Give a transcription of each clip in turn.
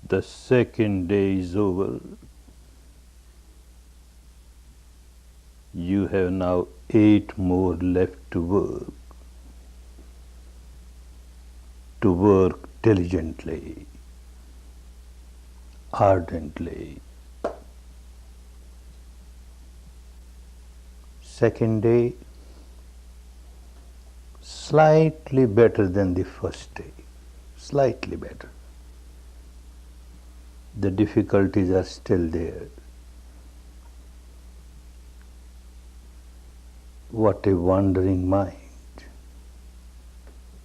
The second day is over. You have now 8 more left to work diligently, ardently. Second day, slightly better than the first day, slightly better. The difficulties are still there. What a wandering mind,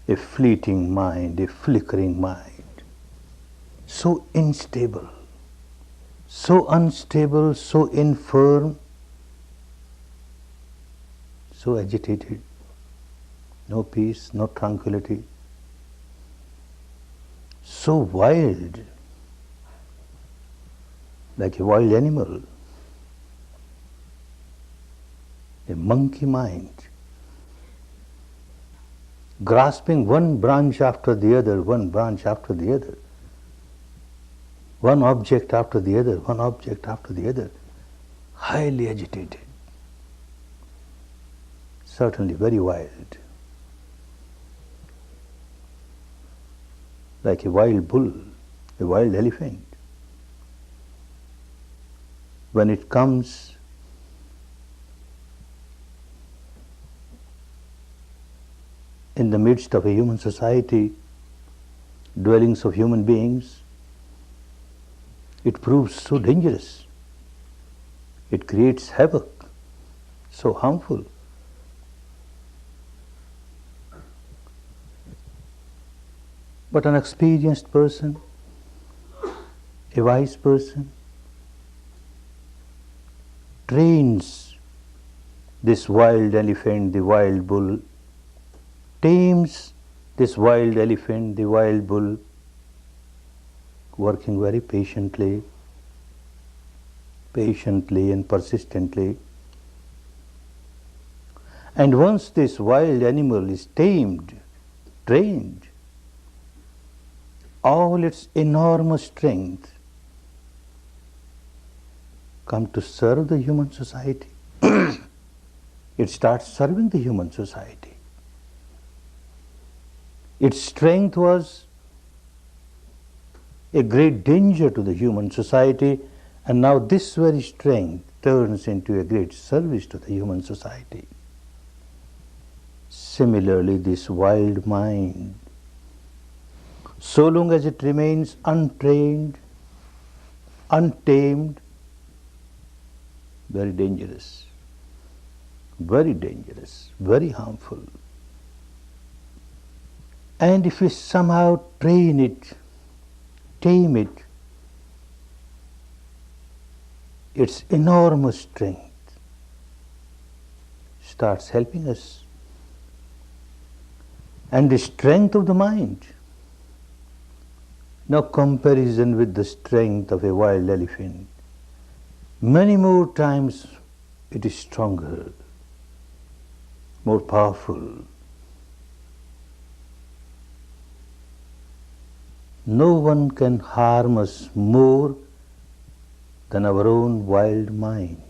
a fleeting mind, a flickering mind, so unstable, so infirm, so agitated, no peace, no tranquility, so wild, like a wild animal, a monkey mind, grasping one branch after the other, one branch after the other, one object after the other, one object after the other, highly agitated, certainly very wild, like a wild bull, a wild elephant. When it comes in the midst of a human society, dwellings of human beings, it proves so dangerous. It creates havoc, so harmful. But an experienced person, a wise person, trains this wild elephant, the wild bull, tames this wild elephant, the wild bull, working very patiently and persistently. And once this wild animal is tamed, trained, all its enormous strength come to serve the human society. It starts serving the human society. Its strength was a great danger to the human society, and now this very strength turns into a great service to the human society. Similarly, this wild mind, so long as it remains untrained, untamed, very dangerous, very harmful. And if we somehow train it, tame it, its enormous strength starts helping us. And the strength of the mind, no comparison with the strength of a wild elephant. Many more times it is stronger, more powerful. No one can harm us more than our own wild mind.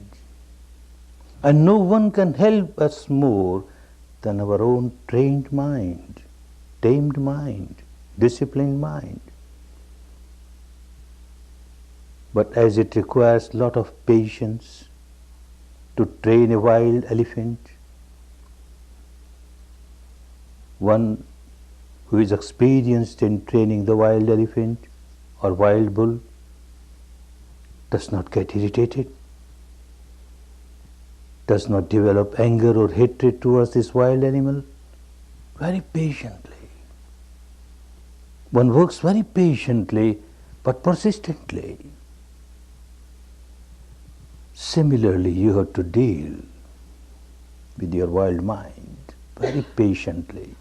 And no one can help us more than our own trained mind, tamed mind, disciplined mind. But as it requires a lot of patience to train a wild elephant, one who is experienced in training the wild elephant or wild bull does not get irritated, does not develop anger or hatred towards this wild animal. Very patiently. One works very patiently but persistently. Similarly, you have to deal with your wild mind very patiently.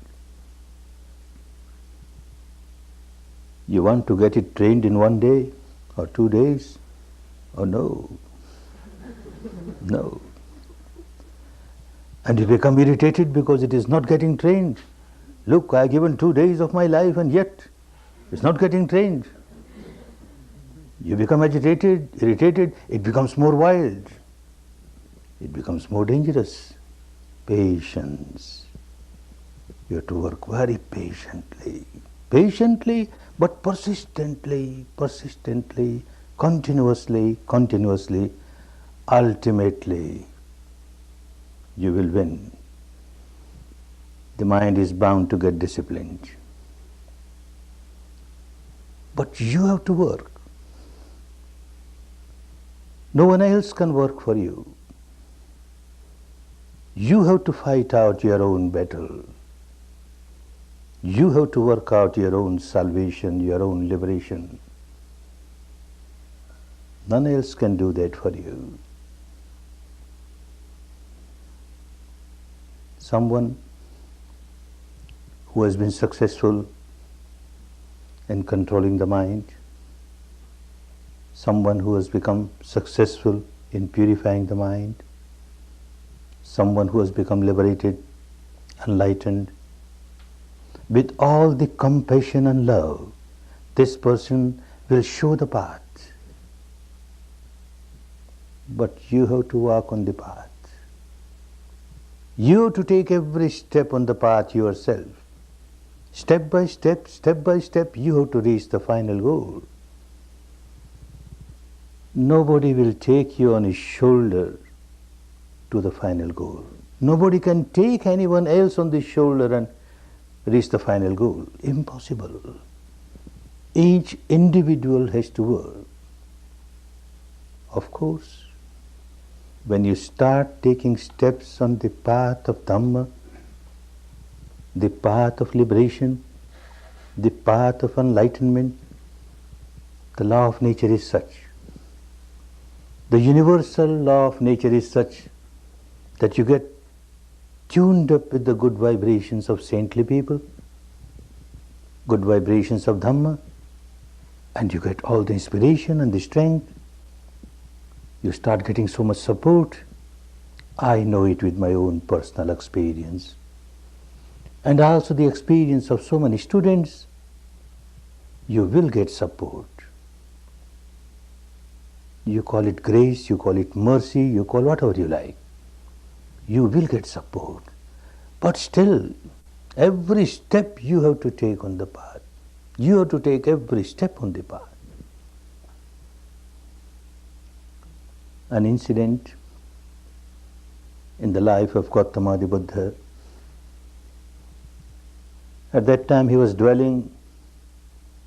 You want to get it trained in 1 day or 2 days? Oh no. No. And you become irritated because it is not getting trained. Look, I have given 2 days of my life and yet it's not getting trained. You become agitated, irritated, it becomes more wild. It becomes more dangerous. Patience. You have to work very patiently. Patiently, but persistently, continuously. Ultimately, you will win. The mind is bound to get disciplined. But you have to work. No one else can work for you. You have to fight out your own battle. You have to work out your own salvation, your own liberation. None else can do that for you. Someone who has been successful in controlling the mind, someone who has become successful in purifying the mind, someone who has become liberated, enlightened, with all the compassion and love, this person will show the path. But you have to walk on the path. You have to take every step on the path yourself. Step by step, you have to reach the final goal. Nobody will take you on his shoulder to the final goal. Nobody can take anyone else on the shoulder and reach the final goal. Impossible. Each individual has to work. Of course, when you start taking steps on the path of Dhamma, the path of liberation, the path of enlightenment, the law of nature is such. The universal law of nature is such that you get tuned up with the good vibrations of saintly people, good vibrations of Dhamma, and you get all the inspiration and the strength. You start getting so much support. I know it with my own personal experience. And also the experience of so many students. You will get support. You call it grace, you call it mercy, you call whatever you like. You will get support. But still, every step you have to take on the path. You have to take every step on the path. An incident in the life of Gautama the Buddha. At that time he was dwelling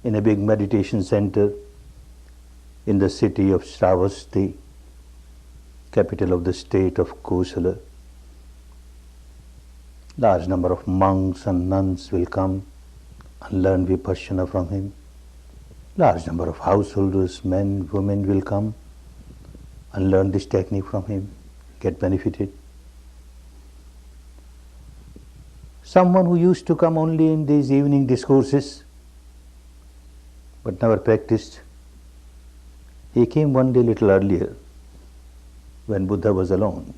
in a big meditation center in the city of Shravasti, capital of the state of Kosala. Large number of monks and nuns will come and learn Vipassana from him. Large number of householders, men, women will come and learn this technique from him, get benefited. Someone who used to come only in these evening discourses but never practiced, he came one day little earlier when Buddha was alone,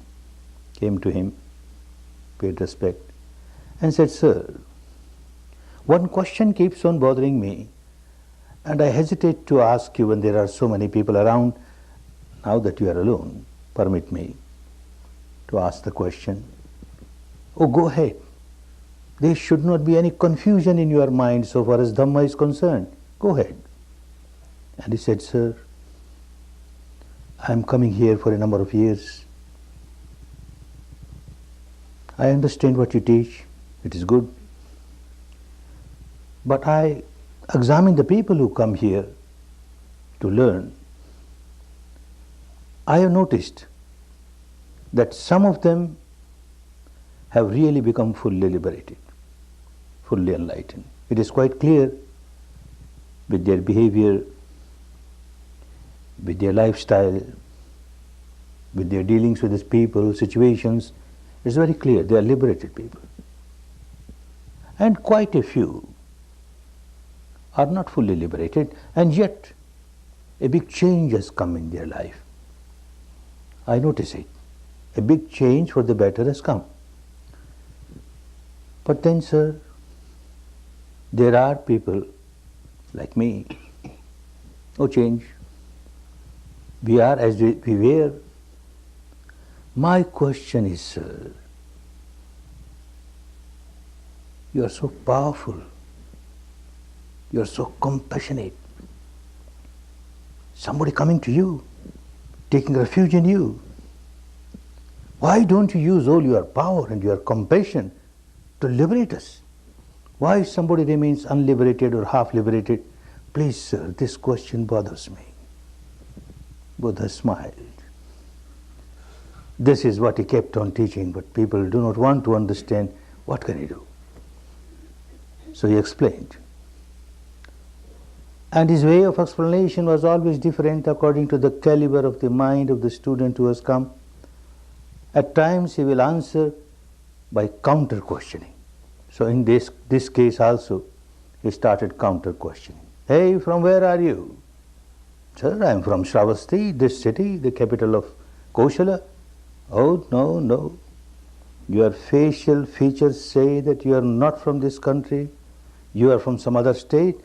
came to him, paid respect and said, "Sir, one question keeps on bothering me and I hesitate to ask you when there are so many people around. Now that you are alone, permit me to ask the question." "Oh, go ahead. There should not be any confusion in your mind so far as Dhamma is concerned. Go ahead." And he said, "Sir, I am coming here for a number of years. I understand what you teach. It is good. But I examine the people who come here to learn. I have noticed that some of them have really become fully liberated, fully enlightened. It is quite clear with their behavior, with their lifestyle, with their dealings with these people, situations. It's very clear they are liberated people. And quite a few are not fully liberated, and yet a big change has come in their life. I notice it. A big change for the better has come. But then, sir, there are people like me who change. We are as we were. My question is, sir, you are so powerful, you are so compassionate. Somebody coming to you, taking refuge in you. Why don't you use all your power and your compassion to liberate us? Why somebody remains unliberated or half liberated? Please, sir, this question bothers me. Buddha smiled. This is what he kept on teaching, but people do not want to understand. What can he do? So he explained. And his way of explanation was always different according to the caliber of the mind of the student who has come. At times he will answer by counter questioning. So in this case also, he started counter questioning. Hey, from where are you? Sir, I am from Shravasti, this city, the capital of Koshala. Oh, no, no. Your facial features say that you are not from this country. You are from some other state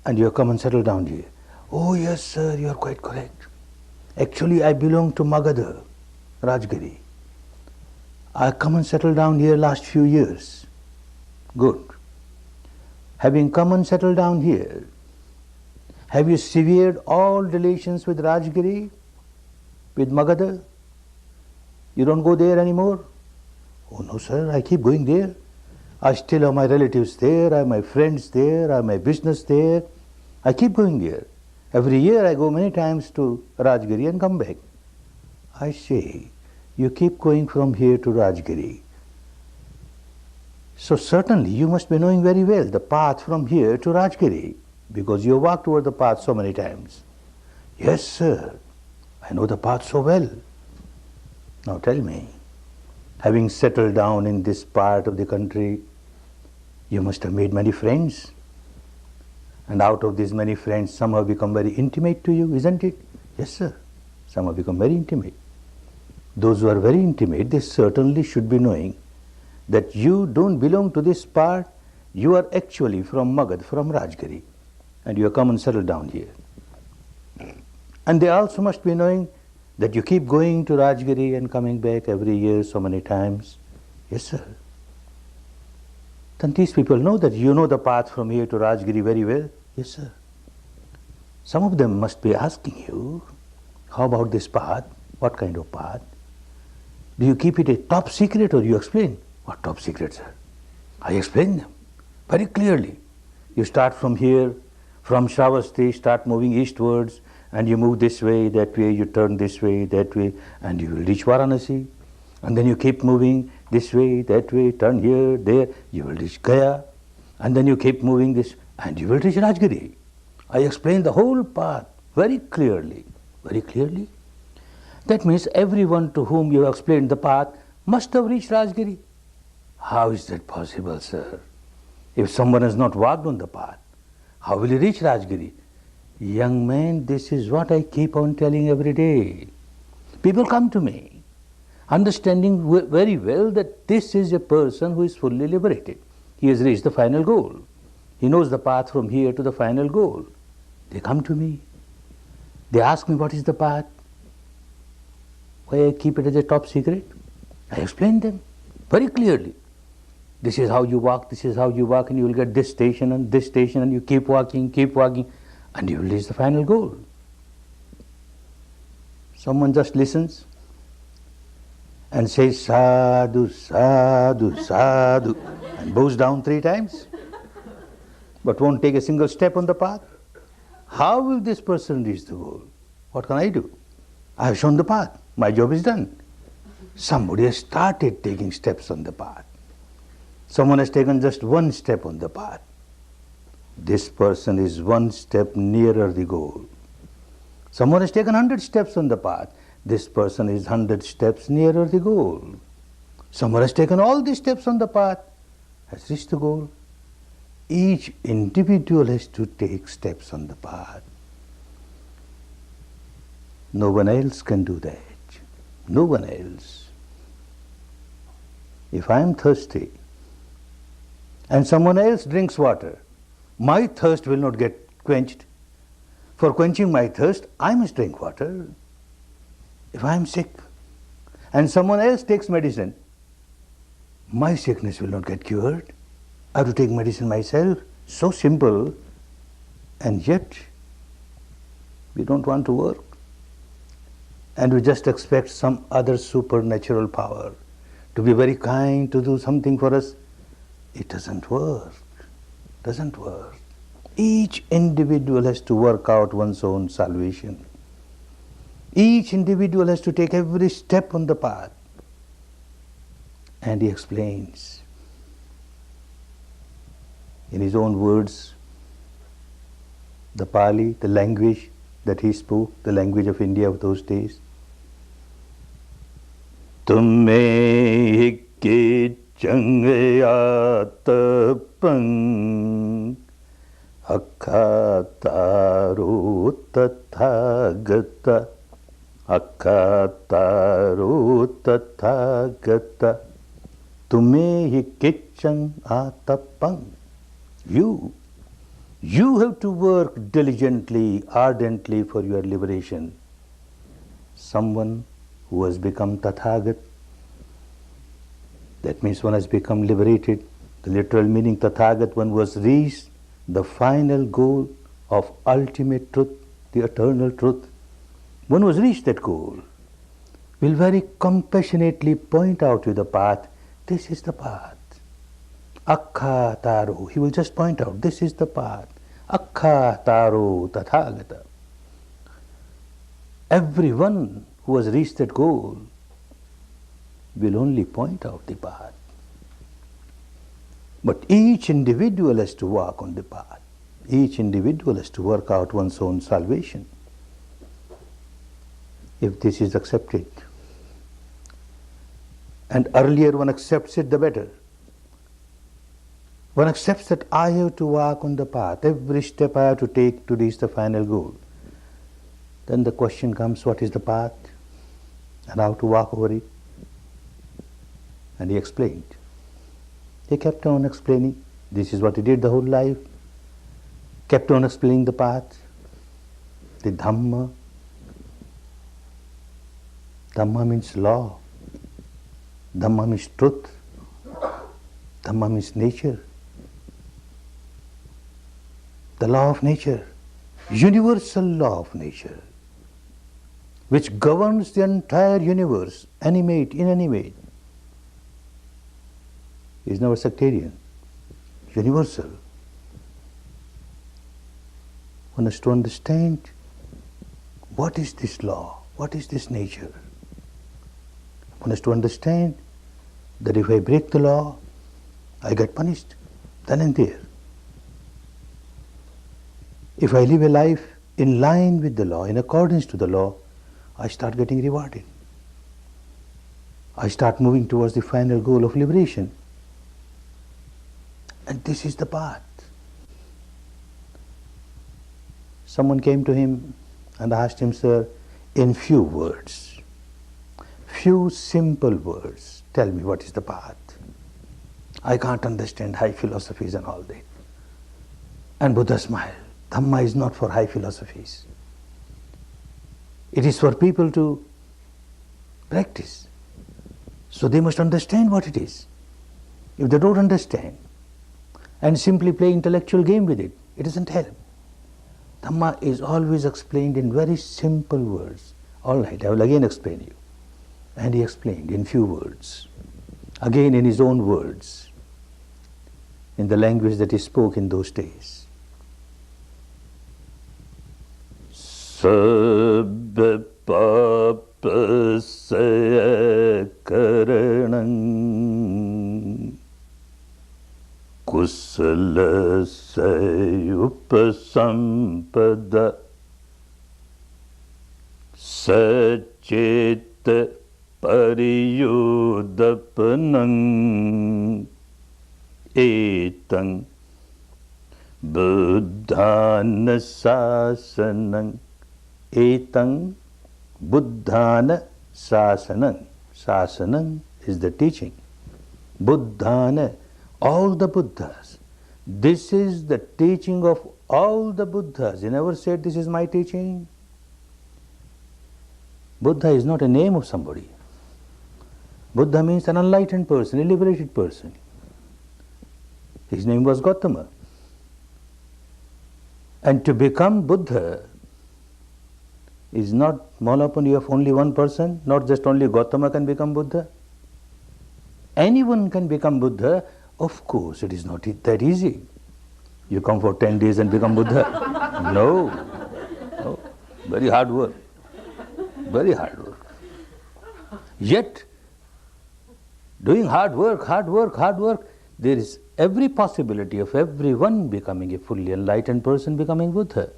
and you have come and settled down here. Oh, yes, sir, you are quite correct. Actually, I belong to Magadha, Rajgiri. I come and settled down here last few years. Good. Having come and settled down here, have you severed all relations with Rajgiri, with Magadha? You don't go there anymore? Oh no, sir, I keep going there. I still have my relatives there, I have my friends there, I have my business there. I keep going there. Every year I go many times to Rajgiri and come back. I say, you keep going from here to Rajgiri. So certainly you must be knowing very well the path from here to Rajgiri, because you walked over the path so many times. Yes, sir, I know the path so well. Now tell me, having settled down in this part of the country, you must have made many friends. And out of these many friends, some have become very intimate to you, isn't it? Yes, sir, some have become very intimate. Those who are very intimate, they certainly should be knowing that you don't belong to this part, you are actually from Magad, from Rajgiri, and you have come and settled down here. And they also must be knowing that you keep going to Rajgiri and coming back every year so many times. Yes, sir. Then these people know that you know the path from here to Rajgiri very well. Yes, sir. Some of them must be asking you, how about this path? What kind of path? Do you keep it a top secret or you explain? What top secret, sir? I explain them very clearly. You start from here, from Shravasti, start moving eastwards, and you move this way, that way, you turn this way, that way, and you will reach Varanasi. And then you keep moving this way, that way, turn here, there, you will reach Gaya. And then you keep moving this, and you will reach Rajgiri. I explain the whole path very clearly, very clearly. That means everyone to whom you have explained the path must have reached Rajgiri. How is that possible, sir? If someone has not walked on the path, how will he reach Rajgiri? Young man, this is what I keep on telling every day. People come to me, understanding very well that this is a person who is fully liberated. He has reached the final goal. He knows the path from here to the final goal. They come to me. They ask me, what is the path? Why I keep it as a top secret? I explain them very clearly. This is how you walk, this is how you walk, and you will get this station, and you keep walking, and you will reach the final goal. Someone just listens and says, sadhu, sadhu, sadhu, and bows down 3 times, but won't take a single step on the path. How will this person reach the goal? What can I do? I have shown the path. My job is done. Somebody has started taking steps on the path. Someone has taken just 1 step on the path. This person is 1 step nearer the goal. Someone has taken 100 steps on the path. This person is 100 steps nearer the goal. Someone has taken all these steps on the path, has reached the goal. Each individual has to take steps on the path. No one else can do that. No one else. If I am thirsty and someone else drinks water, my thirst will not get quenched. For quenching my thirst, I must drink water. If I am sick and someone else takes medicine, my sickness will not get cured. I have to take medicine myself. So simple, and yet we don't want to work. And we just expect some other supernatural power to be very kind, to do something for us. It doesn't work. Doesn't work. Each individual has to work out one's own salvation. Each individual has to take every step on the path. And he explains in his own words, the Pali, the language that he spoke, the language of India of those days. Tumme hikke changayatapang akkhataro tathagata akkhataro tathagata tumme hikke changayatapang. You have to work diligently, ardently for your liberation. Someone who has become Tathagat, that means one has become liberated. The literal meaning Tathagat, one was reached the final goal of ultimate truth, the eternal truth. One was reached that goal, will very compassionately point out to the path, this is the path. Akkha taro, he will just point out, this is the path. Akkha taro tathagata. Everyone who has reached that goal will only point out the path. But each individual has to walk on the path. Each individual has to work out one's own salvation. If this is accepted, and earlier one accepts it, the better. One accepts that I have to walk on the path, every step I have to take to reach the final goal. Then the question comes, what is the path? And how to walk over it? And he explained. He kept on explaining. This is what he did the whole life. Kept on explaining the path, the Dhamma. Dhamma means law. Dhamma means truth. Dhamma means nature. The law of nature, universal law of nature, which governs the entire universe, animate, inanimate, is never sectarian, universal. One has to understand what is this law, what is this nature. One has to understand that if I break the law, I get punished, then and there. If I live a life in line with the law, in accordance to the law, I start getting rewarded. I start moving towards the final goal of liberation. And this is the path. Someone came to him and asked him, sir, in few words, few simple words, tell me what is the path. I can't understand high philosophies and all that. And Buddha smiled. Dhamma is not for high philosophies. It is for people to practice. So they must understand what it is. If they don't understand and simply play intellectual game with it, it doesn't help. Dhamma is always explained in very simple words. All right, I will again explain you. And he explained in few words, again in his own words, in the language that he spoke in those days. Sabba papa saya karanam kusala sayupasampada sacheta pariyudapanam etang buddhana sasanam. Etang Buddhana Sasanam. Sasanam is the teaching. Buddhana, all the Buddhas, This is the teaching of all the Buddhas. He never said, this is my teaching. Buddha is not a name of somebody. Buddha means an enlightened person, a liberated person. His name was Gautama. And to become Buddha is not monopoly of only one person, not just only Gautama can become Buddha. Anyone can become Buddha. Of course, it is not that easy. You come for 10 days and become Buddha. No. Very hard work. Very hard work. Yet, doing hard work, there is every possibility of everyone becoming a fully enlightened person, becoming Buddha.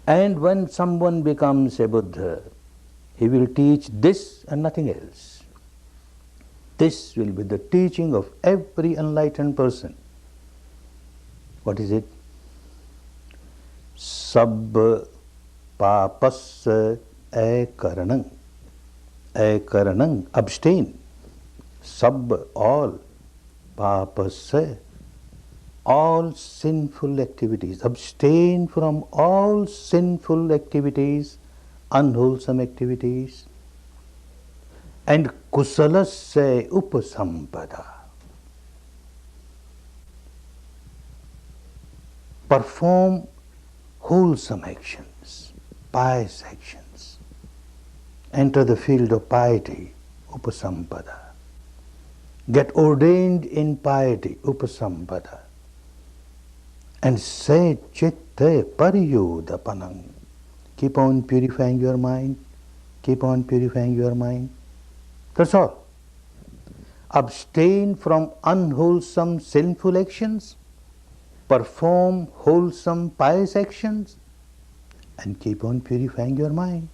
And when someone becomes a Buddha, he will teach this and nothing else. This will be the teaching of every enlightened person. What is it? Sab papas akaranang. Akaranang, abstain. Sab, all. Papas, all sinful activities. Abstain from all sinful activities, unwholesome activities. And kusalasya upasampada. Perform wholesome actions, pious actions. Enter the field of piety, upasampada. Get ordained in piety, upasampada. And say chitta pariyudapanam. Keep on purifying your mind. Keep on purifying your mind. That's all. Abstain from unwholesome sinful actions. Perform wholesome pious actions. And keep on purifying your mind.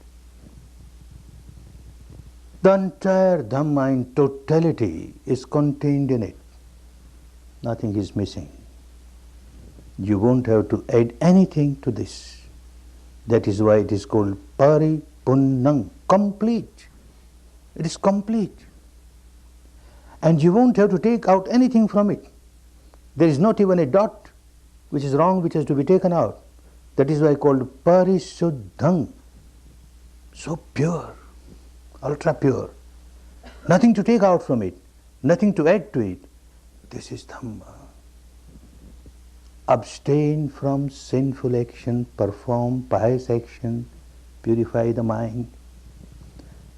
The entire Dhamma in totality is contained in it. Nothing is missing. You won't have to add anything to this. That is why it is called paripunnam, complete. It is complete. And you won't have to take out anything from it. There is not even a dot which is wrong, which has to be taken out. That is why called parisuddham, so pure, ultra pure. Nothing to take out from it, nothing to add to it. This is Dhamma. Abstain from sinful action, perform pious action, purify the mind.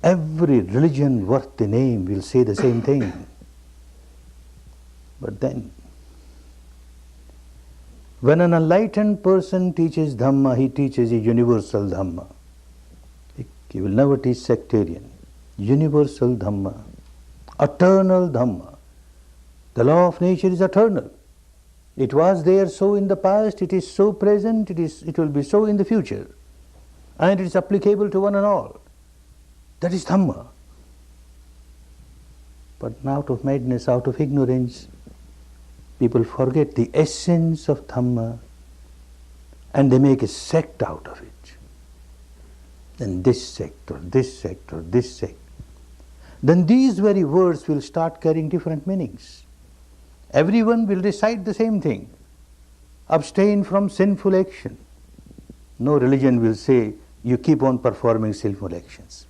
Every religion worth the name will say the same thing. But then, when an enlightened person teaches Dhamma, he teaches a universal Dhamma. He will never teach sectarian. Universal Dhamma, eternal Dhamma. The law of nature is eternal. It was there so in the past, it is so present, it will be so in the future. And it is applicable to one and all. That is Dhamma. But out of madness, out of ignorance, people forget the essence of Dhamma and they make a sect out of it. Then this sect or this sect or this sect. Then these very words will start carrying different meanings. Everyone will recite the same thing. Abstain from sinful action. No religion will say you keep on performing sinful actions.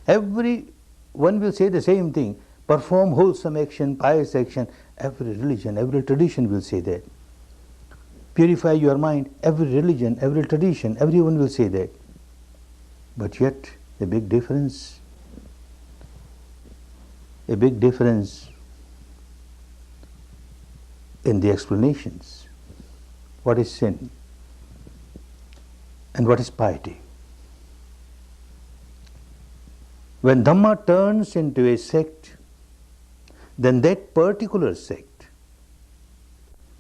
Everyone will say the same thing. Perform wholesome action, pious action. Every religion, every tradition will say that. Purify your mind. Every religion, every tradition, everyone will say that. But yet, a big difference in the explanations. What is sin? And what is piety? When Dhamma turns into a sect, then that particular sect,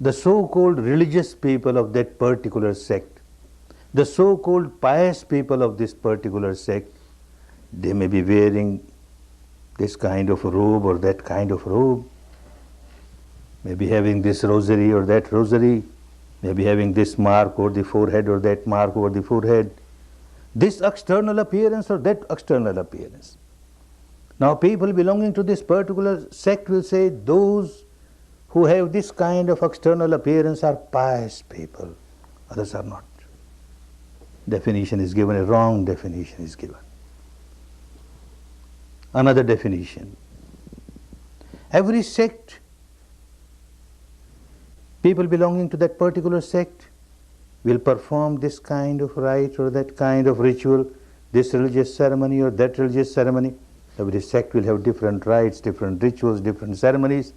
the so-called religious people of that particular sect, the so-called pious people of this particular sect, they may be wearing this kind of robe or that kind of robe, maybe having this rosary or that rosary, maybe having this mark over the forehead or that mark over the forehead, this external appearance or that external appearance. Now people belonging to this particular sect will say those who have this kind of external appearance are pious people, others are not. Definition is given, a wrong definition is given. Another definition. Every sect, people belonging to that particular sect will perform this kind of rite or that kind of ritual, this religious ceremony or that religious ceremony. Every sect will have different rites, different rituals, different ceremonies.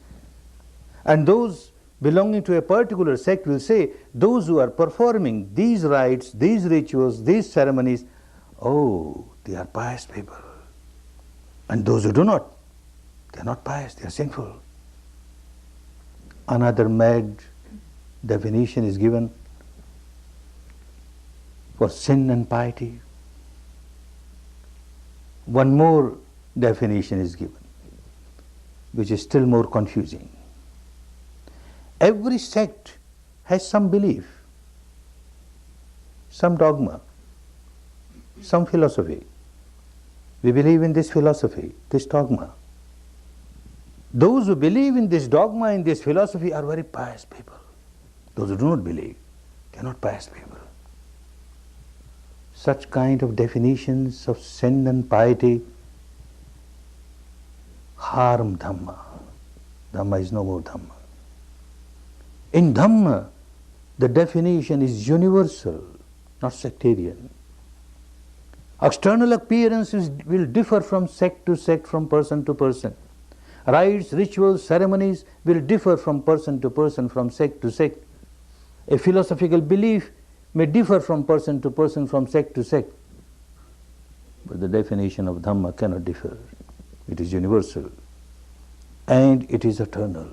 And those belonging to a particular sect will say, those who are performing these rites, these rituals, these ceremonies, oh, they are pious people. And those who do not, they are not pious, they are sinful. Another mad definition is given for sin and piety. One more definition is given, which is still more confusing. Every sect has some belief, some dogma, some philosophy. We believe in this philosophy, this dogma. Those who believe in this dogma, in this philosophy are very pious people. Those who do not believe, they are not pious people. Such kind of definitions of sin and piety harm Dhamma. Dhamma is no more Dhamma. In Dhamma, the definition is universal, not sectarian. External appearances will differ from sect to sect, from person to person. Rites, rituals, ceremonies will differ from person to person, from sect to sect. A philosophical belief may differ from person to person, from sect to sect. But the definition of Dhamma cannot differ. It is universal and it is eternal.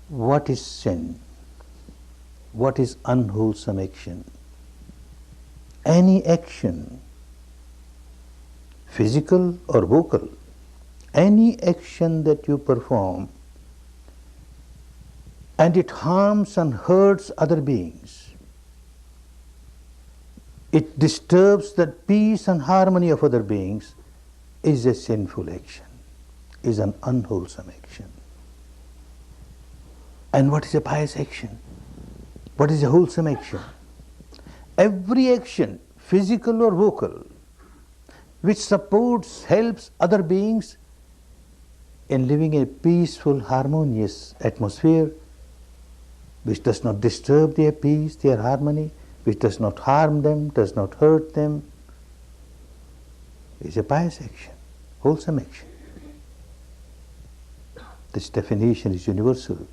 What is sin? What is unwholesome action? Any action, physical or vocal, any action that you perform and it harms and hurts other beings, it disturbs the peace and harmony of other beings, is a sinful action, is an unwholesome action. And what is a pious action? What is a wholesome action? Every action, physical or vocal, which supports, helps other beings in living a peaceful, harmonious atmosphere, which does not disturb their peace, their harmony, which does not harm them, does not hurt them, is a pious action, wholesome action. This definition is universal.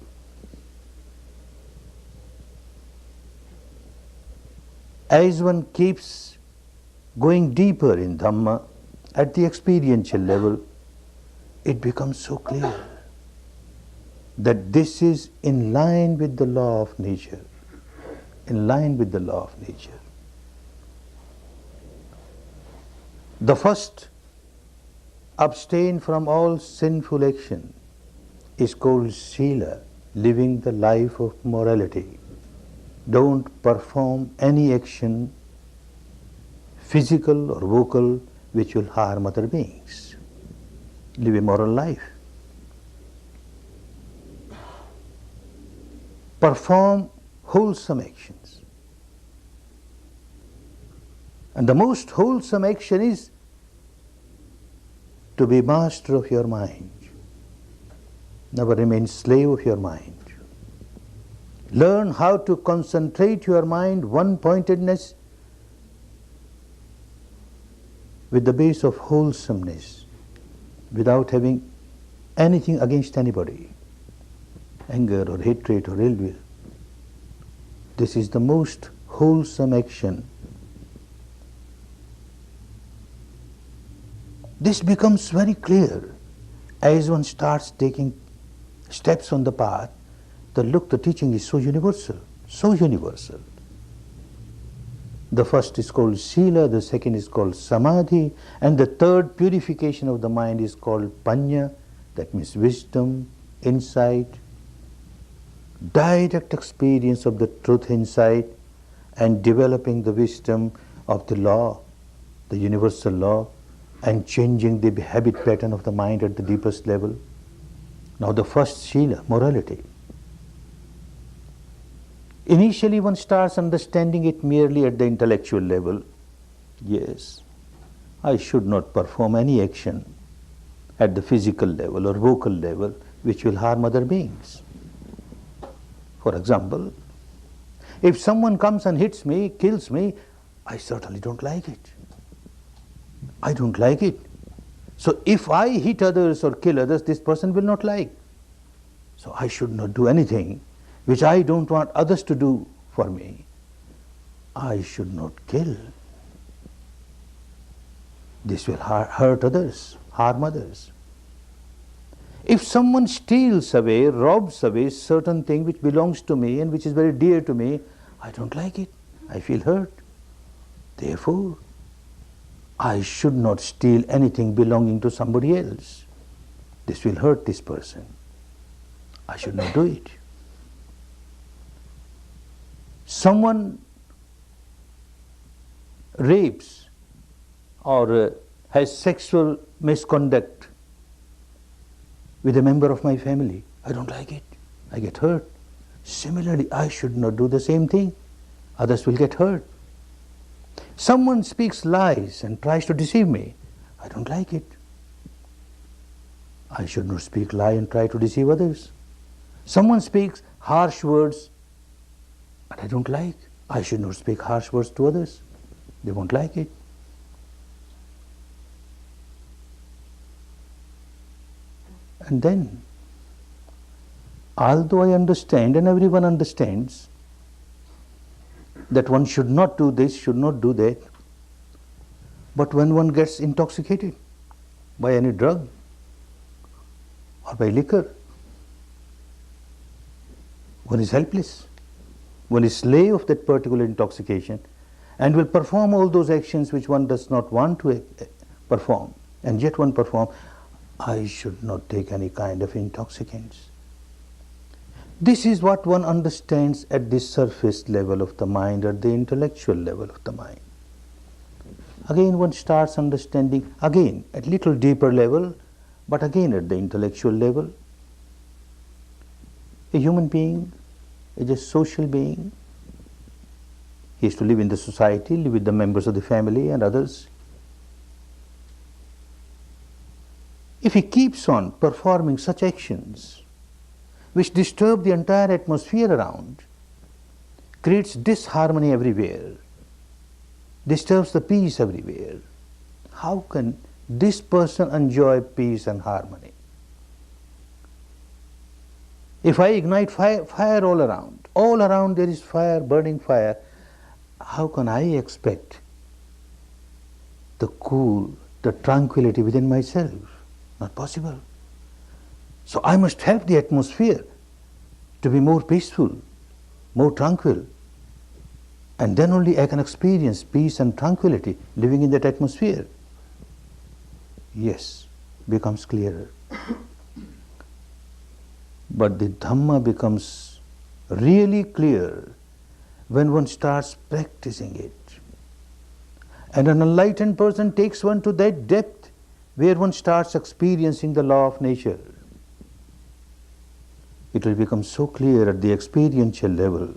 As one keeps going deeper in Dhamma, at the experiential level, it becomes so clear that this is in line with the law of nature, in line with the law of nature. The first, abstain from all sinful action, is called Sila, living the life of morality. Don't perform any action, physical or vocal, which will harm other beings. Live a moral life. Perform wholesome actions. And the most wholesome action is to be master of your mind. Never remain slave of your mind. Learn how to concentrate your mind, one-pointedness, with the base of wholesomeness, without having anything against anybody, anger or hatred or ill will. This is the most wholesome action. This becomes very clear as one starts taking steps on the path. The teaching is so universal, so universal. The first is called Sila, the second is called Samadhi, and the third, purification of the mind, is called Panya, that means wisdom, insight, direct experience of the truth insight, and developing the wisdom of the law, the universal law, and changing the habit pattern of the mind at the deepest level. Now the first Shila, morality. Initially one starts understanding it merely at the intellectual level. Yes, I should not perform any action at the physical level or vocal level which will harm other beings. For example, if someone comes and hits me, kills me, I certainly don't like it. I don't like it. So if I hit others or kill others, this person will not like. So I should not do anything which I don't want others to do for me. I should not kill. This will hurt others, harm others. If someone steals away, robs away certain thing which belongs to me and which is very dear to me, I don't like it. I feel hurt. Therefore, I should not steal anything belonging to somebody else. This will hurt this person. I should not do it. Someone rapes or has sexual misconduct with a member of my family. I don't like it. I get hurt. Similarly, I should not do the same thing. Others will get hurt. Someone speaks lies and tries to deceive me. I don't like it. I should not speak lie and try to deceive others. Someone speaks harsh words that I don't like. I should not speak harsh words to others. They won't like it. And then, although I understand and everyone understands that one should not do this, should not do that, but when one gets intoxicated by any drug or by liquor, one is helpless. One is slave of that particular intoxication and will perform all those actions which one does not want to perform, and yet one perform. I should not take any kind of intoxicants. This is what one understands at the surface level of the mind, at the intellectual level of the mind. Again one starts understanding, again at little deeper level, but again at the intellectual level. A human being is a social being. He is to live in the society, live with the members of the family and others. If he keeps on performing such actions which disturb the entire atmosphere around, creates disharmony everywhere, disturbs the peace everywhere, how can this person enjoy peace and harmony? If I ignite fire all around there is fire, burning fire, how can I expect the cool, the tranquility within myself? Not possible. So I must help the atmosphere to be more peaceful, more tranquil, and then only I can experience peace and tranquility living in that atmosphere. Yes, becomes clearer. But the Dhamma becomes really clear when one starts practicing it. And an enlightened person takes one to that depth where one starts experiencing the law of nature. It will become so clear at the experiential level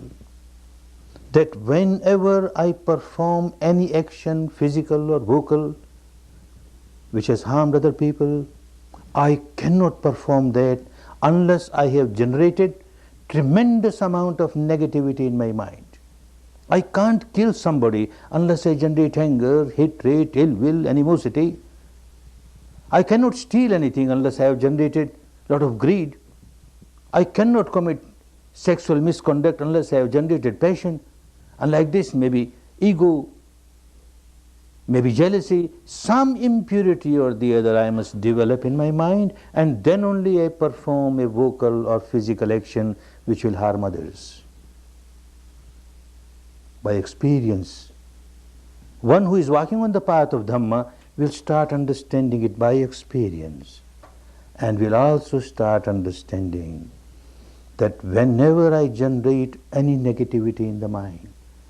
that whenever I perform any action, physical or vocal, which has harmed other people, I cannot perform that unless I have generated tremendous amount of negativity in my mind. I can't kill somebody unless I generate anger, hatred, ill will, animosity. I cannot steal anything unless I have generated a lot of greed. I cannot commit sexual misconduct unless I have generated passion. And like this, maybe ego, maybe jealousy, some impurity or the other I must develop in my mind, and then only I perform a vocal or physical action which will harm others. By experience, one who is walking on the path of Dhamma will start understanding it by experience, and will also start understanding that whenever I generate any negativity in the mind,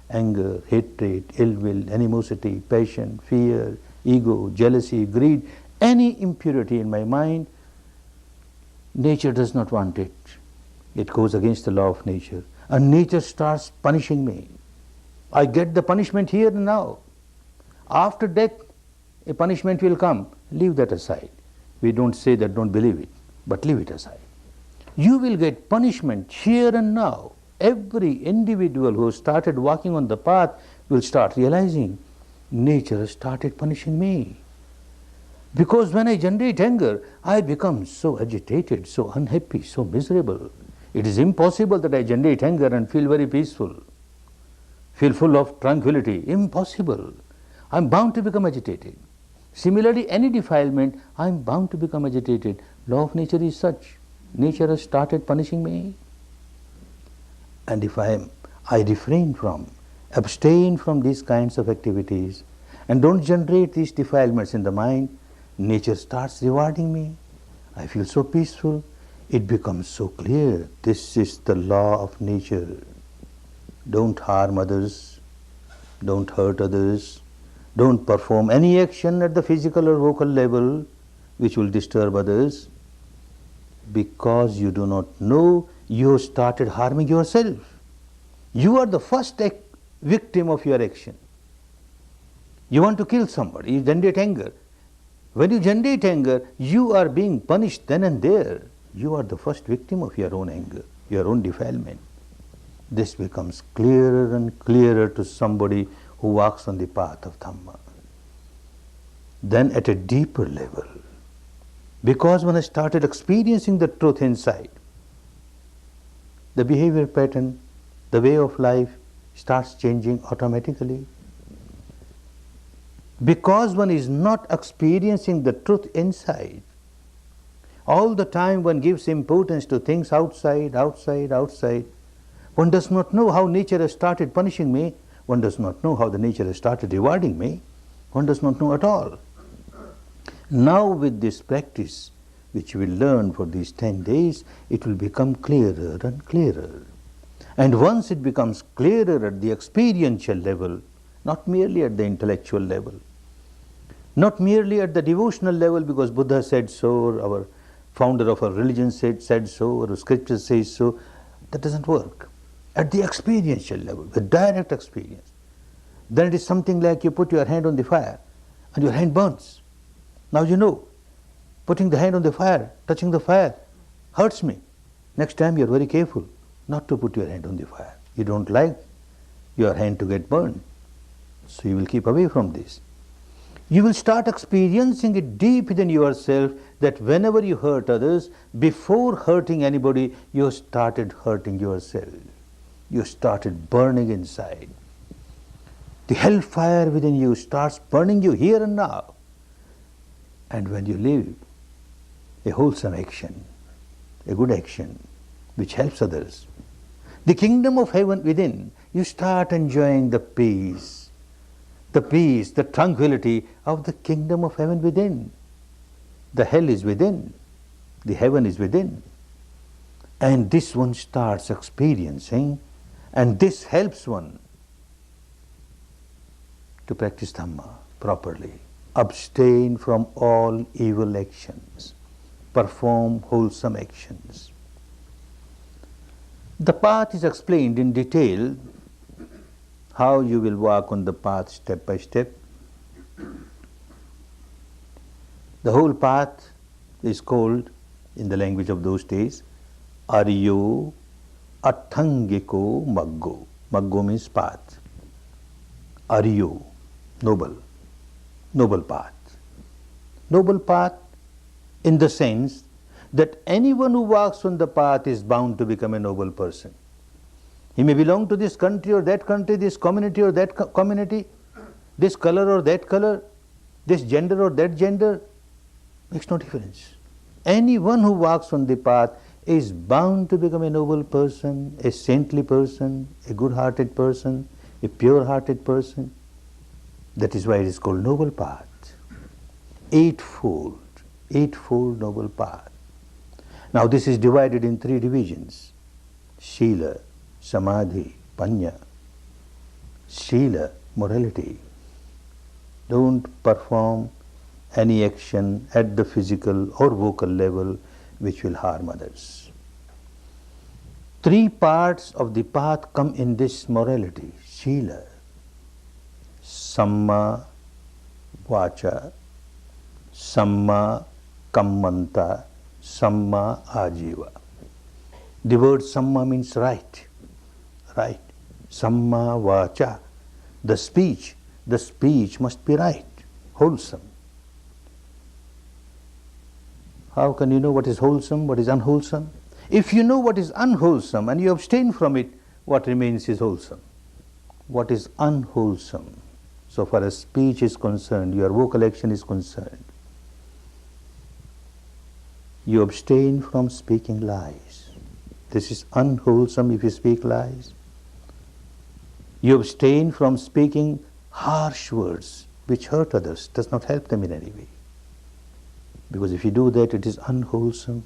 anger, hatred, ill will, animosity, passion, fear, ego, jealousy, greed, any impurity in my mind, Nature does not want it. It goes against the law of nature. And nature starts punishing me. I get the punishment here and now. After death, a punishment will come. Leave that aside. We don't say that, don't believe it, but leave it aside. You will get punishment here and now. Every individual who started walking on the path will start realizing nature has started punishing me. Because when I generate anger, I become so agitated, so unhappy, so miserable. It is impossible that I generate anger and feel very peaceful, feel full of tranquility. Impossible. I am bound to become agitated. Similarly, any defilement, I am bound to become agitated. Law of nature is such. Nature has started punishing me. And if I refrain from, abstain from these kinds of activities and don't generate these defilements in the mind, nature starts rewarding me. I feel so peaceful. It becomes so clear. This is the law of nature. Don't harm others. Don't hurt others. Don't perform any action at the physical or vocal level which will disturb others. Because you do not know, you have started harming yourself. You are the first victim of your action. You want to kill somebody, you generate anger. When you generate anger, you are being punished then and there. You are the first victim of your own anger, your own defilement. This becomes clearer and clearer to somebody who walks on the path of Dhamma. Then at a deeper level, because when I started experiencing the truth inside, the behavior pattern, the way of life starts changing automatically. Because one is not experiencing the truth inside, all the time one gives importance to things outside, outside, outside. One does not know how nature has started punishing me. One does not know how the nature has started rewarding me. One does not know at all. Now with this practice, which we will learn for these 10 days, it will become clearer and clearer. And once it becomes clearer at the experiential level, not merely at the intellectual level, not merely at the devotional level because Buddha said so, or our founder of our religion said so, or scripture says so, that doesn't work. At the experiential level, the direct experience, then it is something like you put your hand on the fire and your hand burns. Now you know, putting the hand on the fire, touching the fire, hurts me. Next time you are very careful not to put your hand on the fire. You don't like your hand to get burned, so you will keep away from this. You will start experiencing it deep within yourself that whenever you hurt others, before hurting anybody, you started hurting yourself. You started burning inside. The hellfire within you starts burning you here and now. And when you live a wholesome action, a good action, which helps others, the kingdom of heaven within, you start enjoying the peace, the tranquility of the kingdom of heaven within. The hell is within, the heaven is within. And this one starts experiencing, and this helps one to practice Dhamma properly. Abstain from all evil actions, perform wholesome actions. The path is explained in detail, how you will walk on the path step by step. The whole path is called, in the language of those days, Aryo Athangiko Maggo. Maggo means path. Aryo, noble path. Noble path in the sense that anyone who walks on the path is bound to become a noble person. He may belong to this country or that country, this community or that community, this color or that color, this gender or that gender, makes no difference. Anyone who walks on the path is bound to become a noble person, a saintly person, a good-hearted person, a pure-hearted person. That is why it is called noble path. Eightfold noble path. Now this is divided in 3 divisions: Shila, Samadhi, Panya. Shila, morality. Don't perform any action at the physical or vocal level which will harm others. 3 parts of the path come in this morality, Shila. Samma Vacha, Samma Kammanta, Samma Ajiva. The word Samma means right. Right. Samma Vacha. The speech must be right, wholesome. How can you know what is wholesome, what is unwholesome? If you know what is unwholesome and you abstain from it, what remains is wholesome. What is unwholesome, so far as speech is concerned, your vocal action is concerned, you abstain from speaking lies. This is unwholesome if you speak lies. You abstain from speaking harsh words which hurt others, does not help them in any way. Because if you do that, it is unwholesome.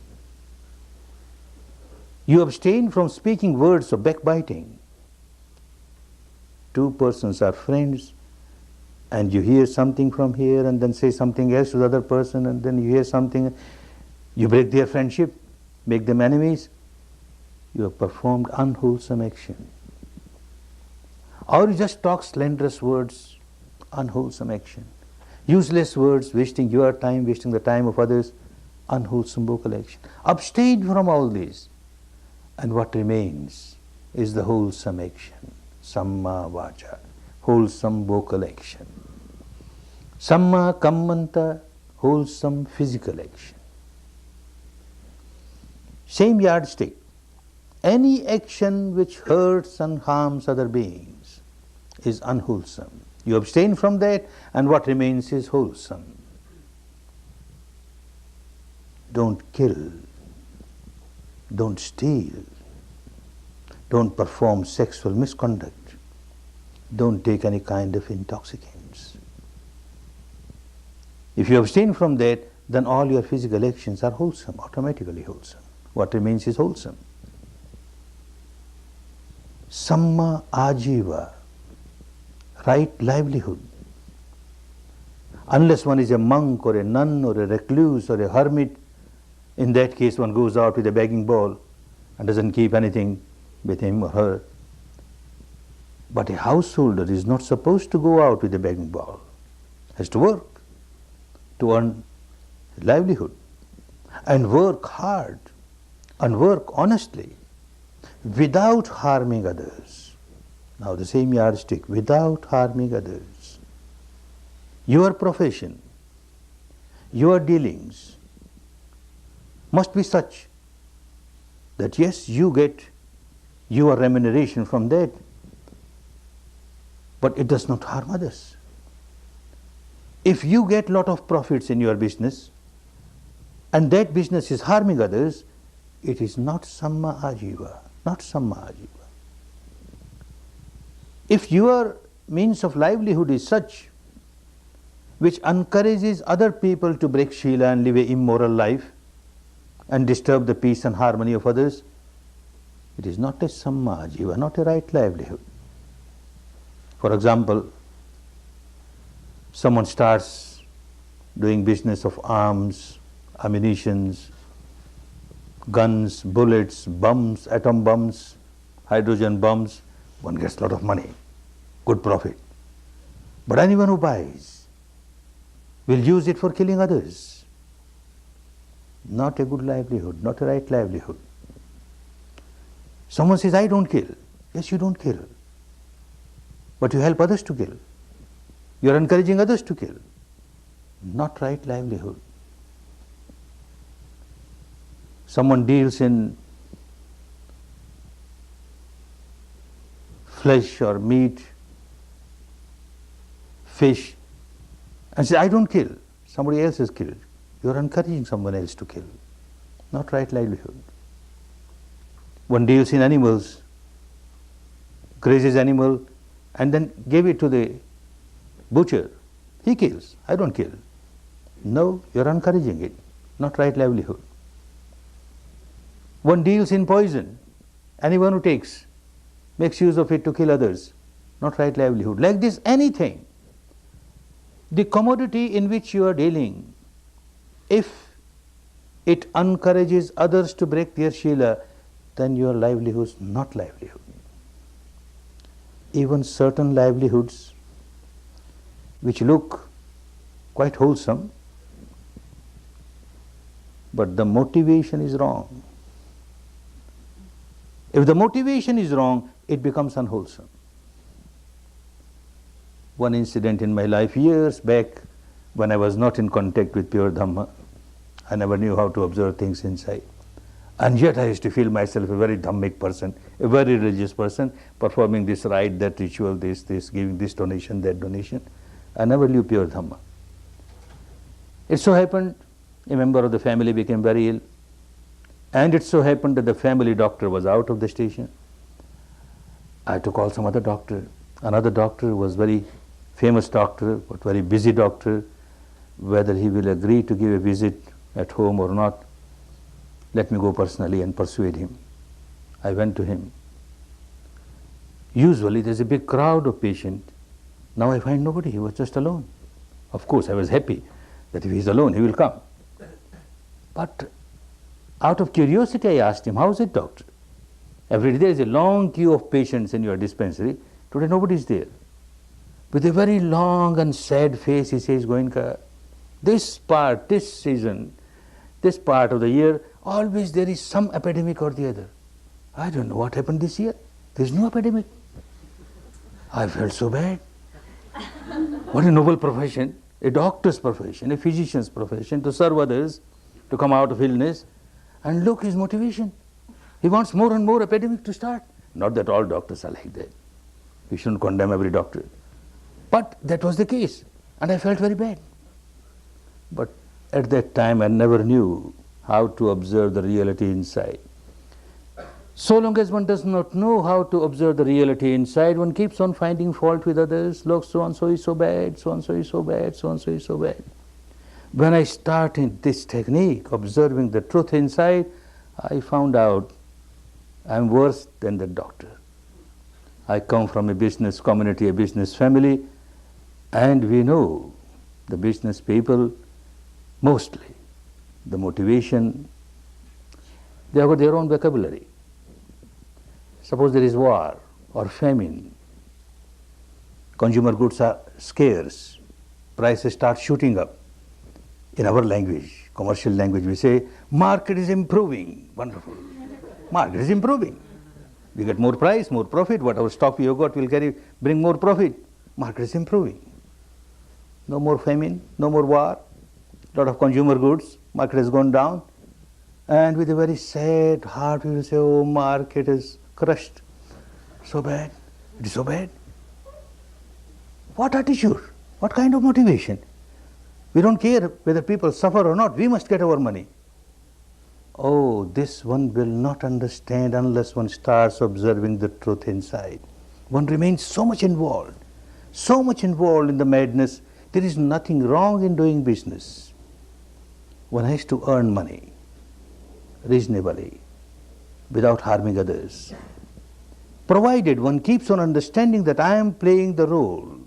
You abstain from speaking words of backbiting. 2 persons are friends, and you hear something from here and then say something else to the other person, and then you hear something, you break their friendship, make them enemies. You have performed unwholesome action. Or you just talk slanderous words, unwholesome action. Useless words, wasting your time, wasting the time of others, unwholesome vocal action. Abstain from all these, and what remains is the wholesome action, Samma Vacha, wholesome vocal action. Samma Kammanta, wholesome physical action. Same yardstick. Any action which hurts and harms other beings is unwholesome. You abstain from that, and what remains is wholesome. Don't kill, don't steal, don't perform sexual misconduct, don't take any kind of intoxicants. If you abstain from that, then all your physical actions are wholesome, automatically wholesome. What remains is wholesome. Samma Ajiva, right livelihood. Unless one is a monk or a nun or a recluse or a hermit, in that case one goes out with a begging bowl and doesn't keep anything with him or her. But a householder is not supposed to go out with a begging bowl. Has to work to earn livelihood, and work hard and work honestly without harming others. Now the same yardstick, without harming others. Your profession, your dealings must be such that yes, you get your remuneration from that, but it does not harm others. If you get lot of profits in your business and that business is harming others, it is not Samma Ajiva, not Samma Ajiva. If your means of livelihood is such which encourages other people to break Shila and live an immoral life and disturb the peace and harmony of others, it is not a Samma Ajiva, not a right livelihood. For example, someone starts doing business of arms, ammunitions, guns, bullets, bombs, atom bombs, hydrogen bombs, one gets a lot of money, good profit. But anyone who buys will use it for killing others. Not a good livelihood, not a right livelihood. Someone says, I don't kill. Yes, you don't kill. But you help others to kill. You are encouraging others to kill. Not right livelihood. Someone deals in flesh or meat, fish, and says, I don't kill. Somebody else is killed. You are encouraging someone else to kill. Not right livelihood. One deals in animals, grazes animal, and then gave it to the butcher. He kills. I don't kill. No, you are encouraging it. Not right livelihood. One deals in poison. Anyone who makes use of it to kill others. Not right livelihood. Like this, anything. The commodity in which you are dealing, if it encourages others to break their Shila, then your livelihood is not livelihood. Even certain livelihoods which look quite wholesome, but the motivation is wrong. If the motivation is wrong, it becomes unwholesome. One incident in my life years back, when I was not in contact with pure Dhamma, I never knew how to observe things inside. And yet I used to feel myself a very Dhammic person, a very religious person, performing this rite, that ritual, this, giving this donation, that donation. I never knew pure Dhamma. It so happened, a member of the family became very ill. And it so happened that the family doctor was out of the station. I had to call some other doctor. Another doctor was very famous doctor, but very busy doctor. Whether he will agree to give a visit at home or not, let me go personally and persuade him. I went to him. Usually there's a big crowd of patients. Now I find nobody, he was just alone. Of course I was happy that if he's alone, he will come. But out of curiosity I asked him, how is it, doctor? Every day there is a long queue of patients in your dispensary. Today nobody is there. With a very long and sad face he says, Goenka, this season, this part of the year, always there is some epidemic or the other. I don't know what happened this year. There is no epidemic. I felt so bad. What a noble profession, a doctor's profession, a physician's profession, to serve others, to come out of illness. And look his motivation. He wants more and more epidemic to start. Not that all doctors are like that. We shouldn't condemn every doctor. But that was the case. And I felt very bad. But at that time I never knew how to observe the reality inside. So long as one does not know how to observe the reality inside, one keeps on finding fault with others. Look, so-and-so is so bad, so-and-so is so bad, so-and-so is so bad. When I started this technique, observing the truth inside, I found out I am worse than the doctor. I come from a business community, a business family, and we know the business people, mostly, the motivation, they have got their own vocabulary. Suppose there is war or famine, consumer goods are scarce, prices start shooting up. In our language, commercial language, we say, market is improving. Wonderful. Market is improving. We get more price, more profit. Whatever stock we have got will bring more profit. Market is improving. No more famine, no more war. Lot of consumer goods, market has gone down. And with a very sad heart, we will say, oh, market is crushed. So bad. It is so bad. What attitude? What kind of motivation? We don't care whether people suffer or not, we must get our money. Oh, this one will not understand unless one starts observing the truth inside. One remains so much involved in the madness. There is nothing wrong in doing business. One has to earn money reasonably, without harming others. Provided one keeps on understanding that I am playing the role,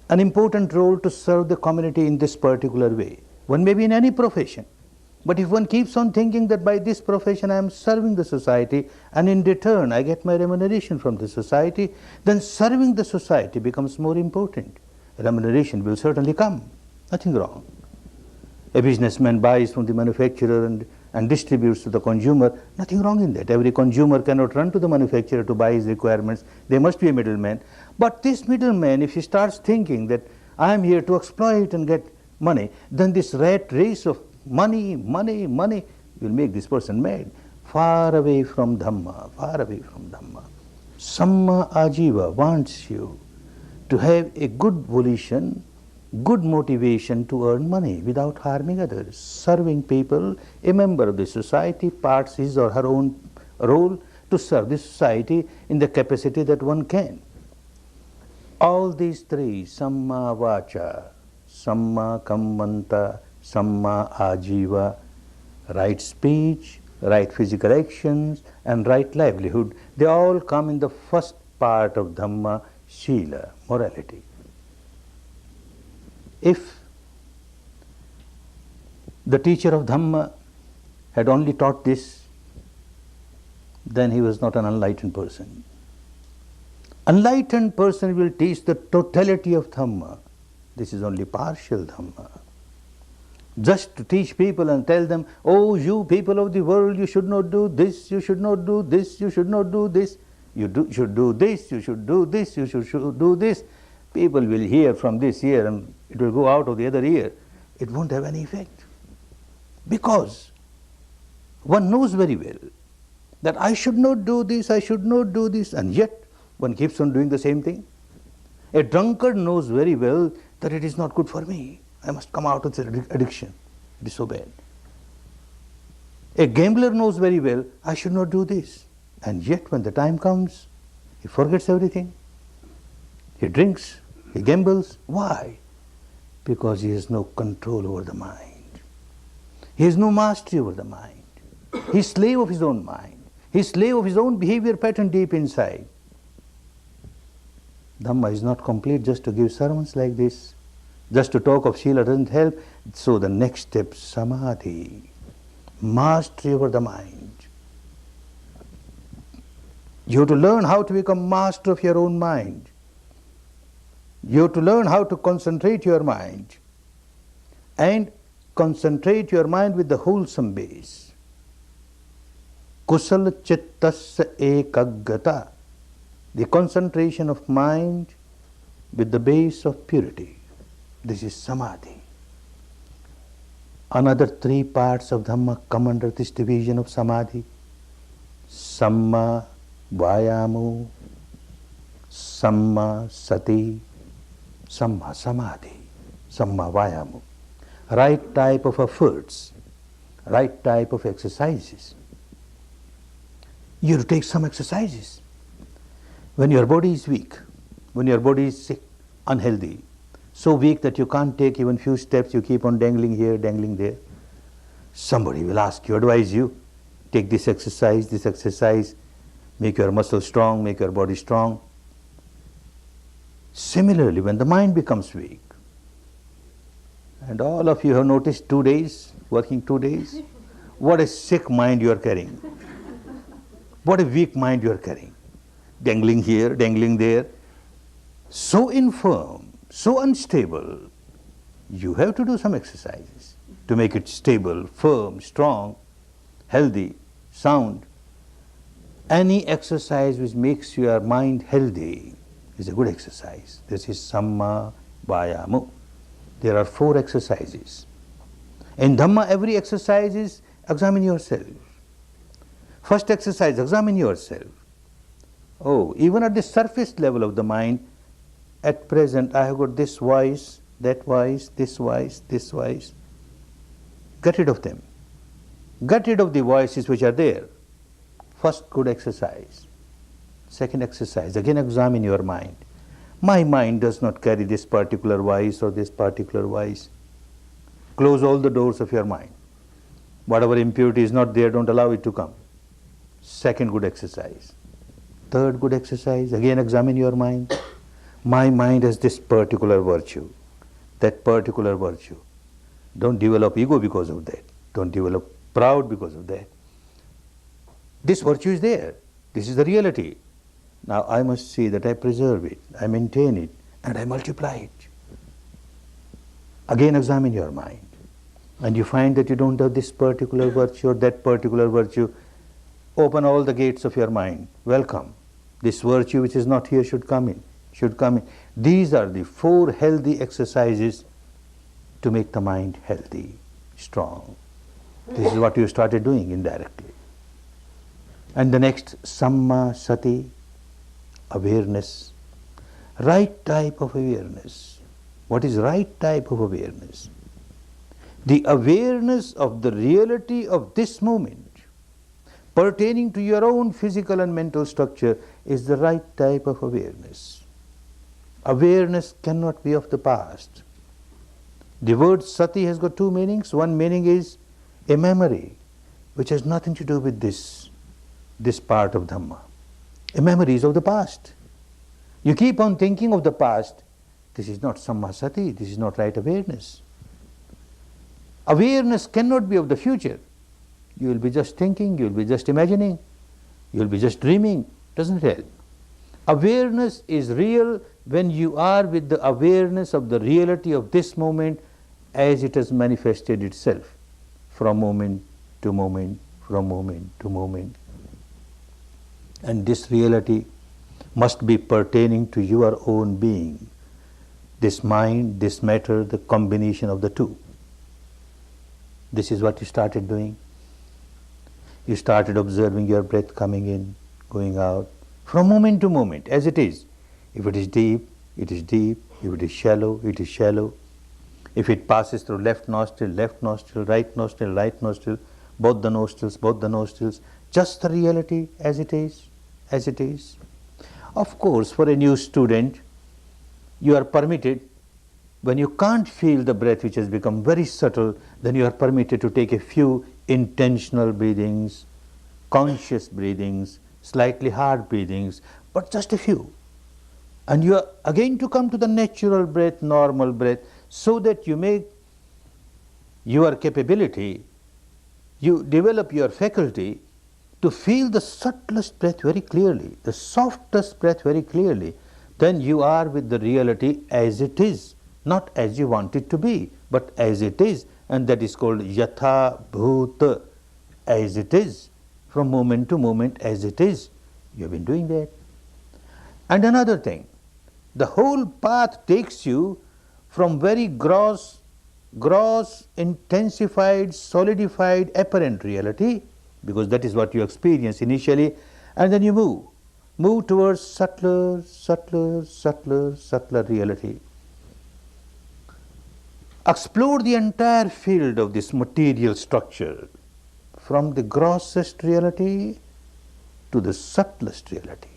an important role to serve the community in this particular way. One may be in any profession, but if one keeps on thinking that by this profession I am serving the society and in return I get my remuneration from the society, then serving the society becomes more important. Remuneration will certainly come, nothing wrong. A businessman buys from the manufacturer and distributes to the consumer, nothing wrong in that. Every consumer cannot run to the manufacturer to buy his requirements. There must be a middleman. But this middleman, if he starts thinking that I am here to exploit and get money, then this rat race of money will make this person mad. Far away from Dhamma, far away from Dhamma. Samma Ajiva wants you to have a good volition, good motivation to earn money without harming others. Serving people, a member of the society parts his or her own role to serve the society in the capacity that one can. All these three, Samma Vacha, Samma Kammanta, Samma Ajiva, right speech, right physical actions and right livelihood, they all come in the first part of Dhamma, Shila, morality. If the teacher of Dhamma had only taught this, then he was not an enlightened person. Enlightened person will teach the totality of Dhamma. This is only partial Dhamma. Just to teach people and tell them, oh, you people of the world, you should not do this, you should not do this, you should not do this, should do this, you should do this, you should do this. People will hear from this ear and it will go out of the other ear. It won't have any effect. Because one knows very well that I should not do this, I should not do this, and yet one keeps on doing the same thing. A drunkard knows very well that it is not good for me. I must come out of this addiction. It is so bad. A gambler knows very well, I should not do this. And yet when the time comes, he forgets everything. He drinks, he gambles. Why? Because he has no control over the mind. He has no mastery over the mind. He is slave of his own mind. He is slave of his own behavior pattern deep inside. Dhamma is not complete just to give sermons like this. Just to talk of Sila doesn't help. So the next step, Samadhi, mastery over the mind. You have to learn how to become master of your own mind. You have to learn how to concentrate your mind and concentrate your mind with the wholesome base. Kusala chittasya ekaggata, the concentration of mind with the base of purity. This is Samadhi. Another three parts of Dhamma come under this division of Samadhi. Samma Vayamo, Samma Sati, Samma Samadhi, Samma Vayamo. Right type of efforts, right type of exercises. You have to take some exercises. When your body is weak, when your body is sick, unhealthy, so weak that you can't take even few steps, you keep on dangling here, dangling there. Somebody will ask you, advise you, take this exercise, make your muscles strong, make your body strong. Similarly, when the mind becomes weak, and all of you have noticed 2 days, working 2 days, what a sick mind you are carrying. What a weak mind you are carrying. Dangling here, dangling there. So infirm, so unstable. You have to do some exercises to make it stable, firm, strong, healthy, sound. Any exercise which makes your mind healthy is a good exercise. This is Samma Vayamo. There are 4 exercises. In Dhamma, every exercise is examine yourself. First exercise, examine yourself. Oh, even at the surface level of the mind, at present I have got this voice, that voice, this voice, this voice. Get rid of them. Get rid of the voices which are there. First good exercise. Second exercise, again examine your mind. My mind does not carry this particular voice or this particular voice. Close all the doors of your mind. Whatever impurity is not there, don't allow it to come. Second good exercise. Third good exercise, again examine your mind. My mind has this particular virtue, that particular virtue. Don't develop ego because of that. Don't develop proud because of that. This virtue is there. This is the reality. Now I must see that I preserve it, I maintain it, and I multiply it. Again examine your mind. And you find that you don't have this particular virtue or that particular virtue. Open all the gates of your mind. Welcome. This virtue which is not here should come in. Should come in. These are the 4 healthy exercises to make the mind healthy, strong. This is what you started doing indirectly. And the next, Samma Sati, awareness. Right type of awareness. What is right type of awareness? The awareness of the reality of this moment pertaining to your own physical and mental structure is the right type of awareness. Awareness cannot be of the past. The word sati has got 2 meanings. One meaning is a memory which has nothing to do with this part of Dhamma. A memory is of the past. You keep on thinking of the past. This is not samma sati, this is not right awareness. Awareness cannot be of the future. You will be just thinking, you will be just imagining, you will be just dreaming. Doesn't help. Awareness is real when you are with the awareness of the reality of this moment as it has manifested itself from moment to moment, from moment to moment. And this reality must be pertaining to your own being. This mind, this matter, the combination of the two. This is what you started doing. You started observing your breath coming in, going out, from moment to moment, as it is. If it is deep, it is deep. If it is shallow, it is shallow. If it passes through left nostril, right nostril, both the nostrils, just the reality as it is, as it is. Of course, for a new student, you are permitted, when you can't feel the breath which has become very subtle, then you are permitted to take a few intentional breathings, conscious breathings, slightly hard breathings, but just a few. And you are again to come to the natural breath, normal breath, so that you make your capability, you develop your faculty to feel the subtlest breath very clearly, the softest breath very clearly. Then you are with the reality as it is, not as you want it to be, but as it is, and that is called yatha bhuta, as it is, from moment to moment as it is. You have been doing that. And another thing, the whole path takes you from very gross, intensified, solidified, apparent reality, because that is what you experience initially, and then you move towards subtler reality. Explore the entire field of this material structure, from the grossest reality to the subtlest reality.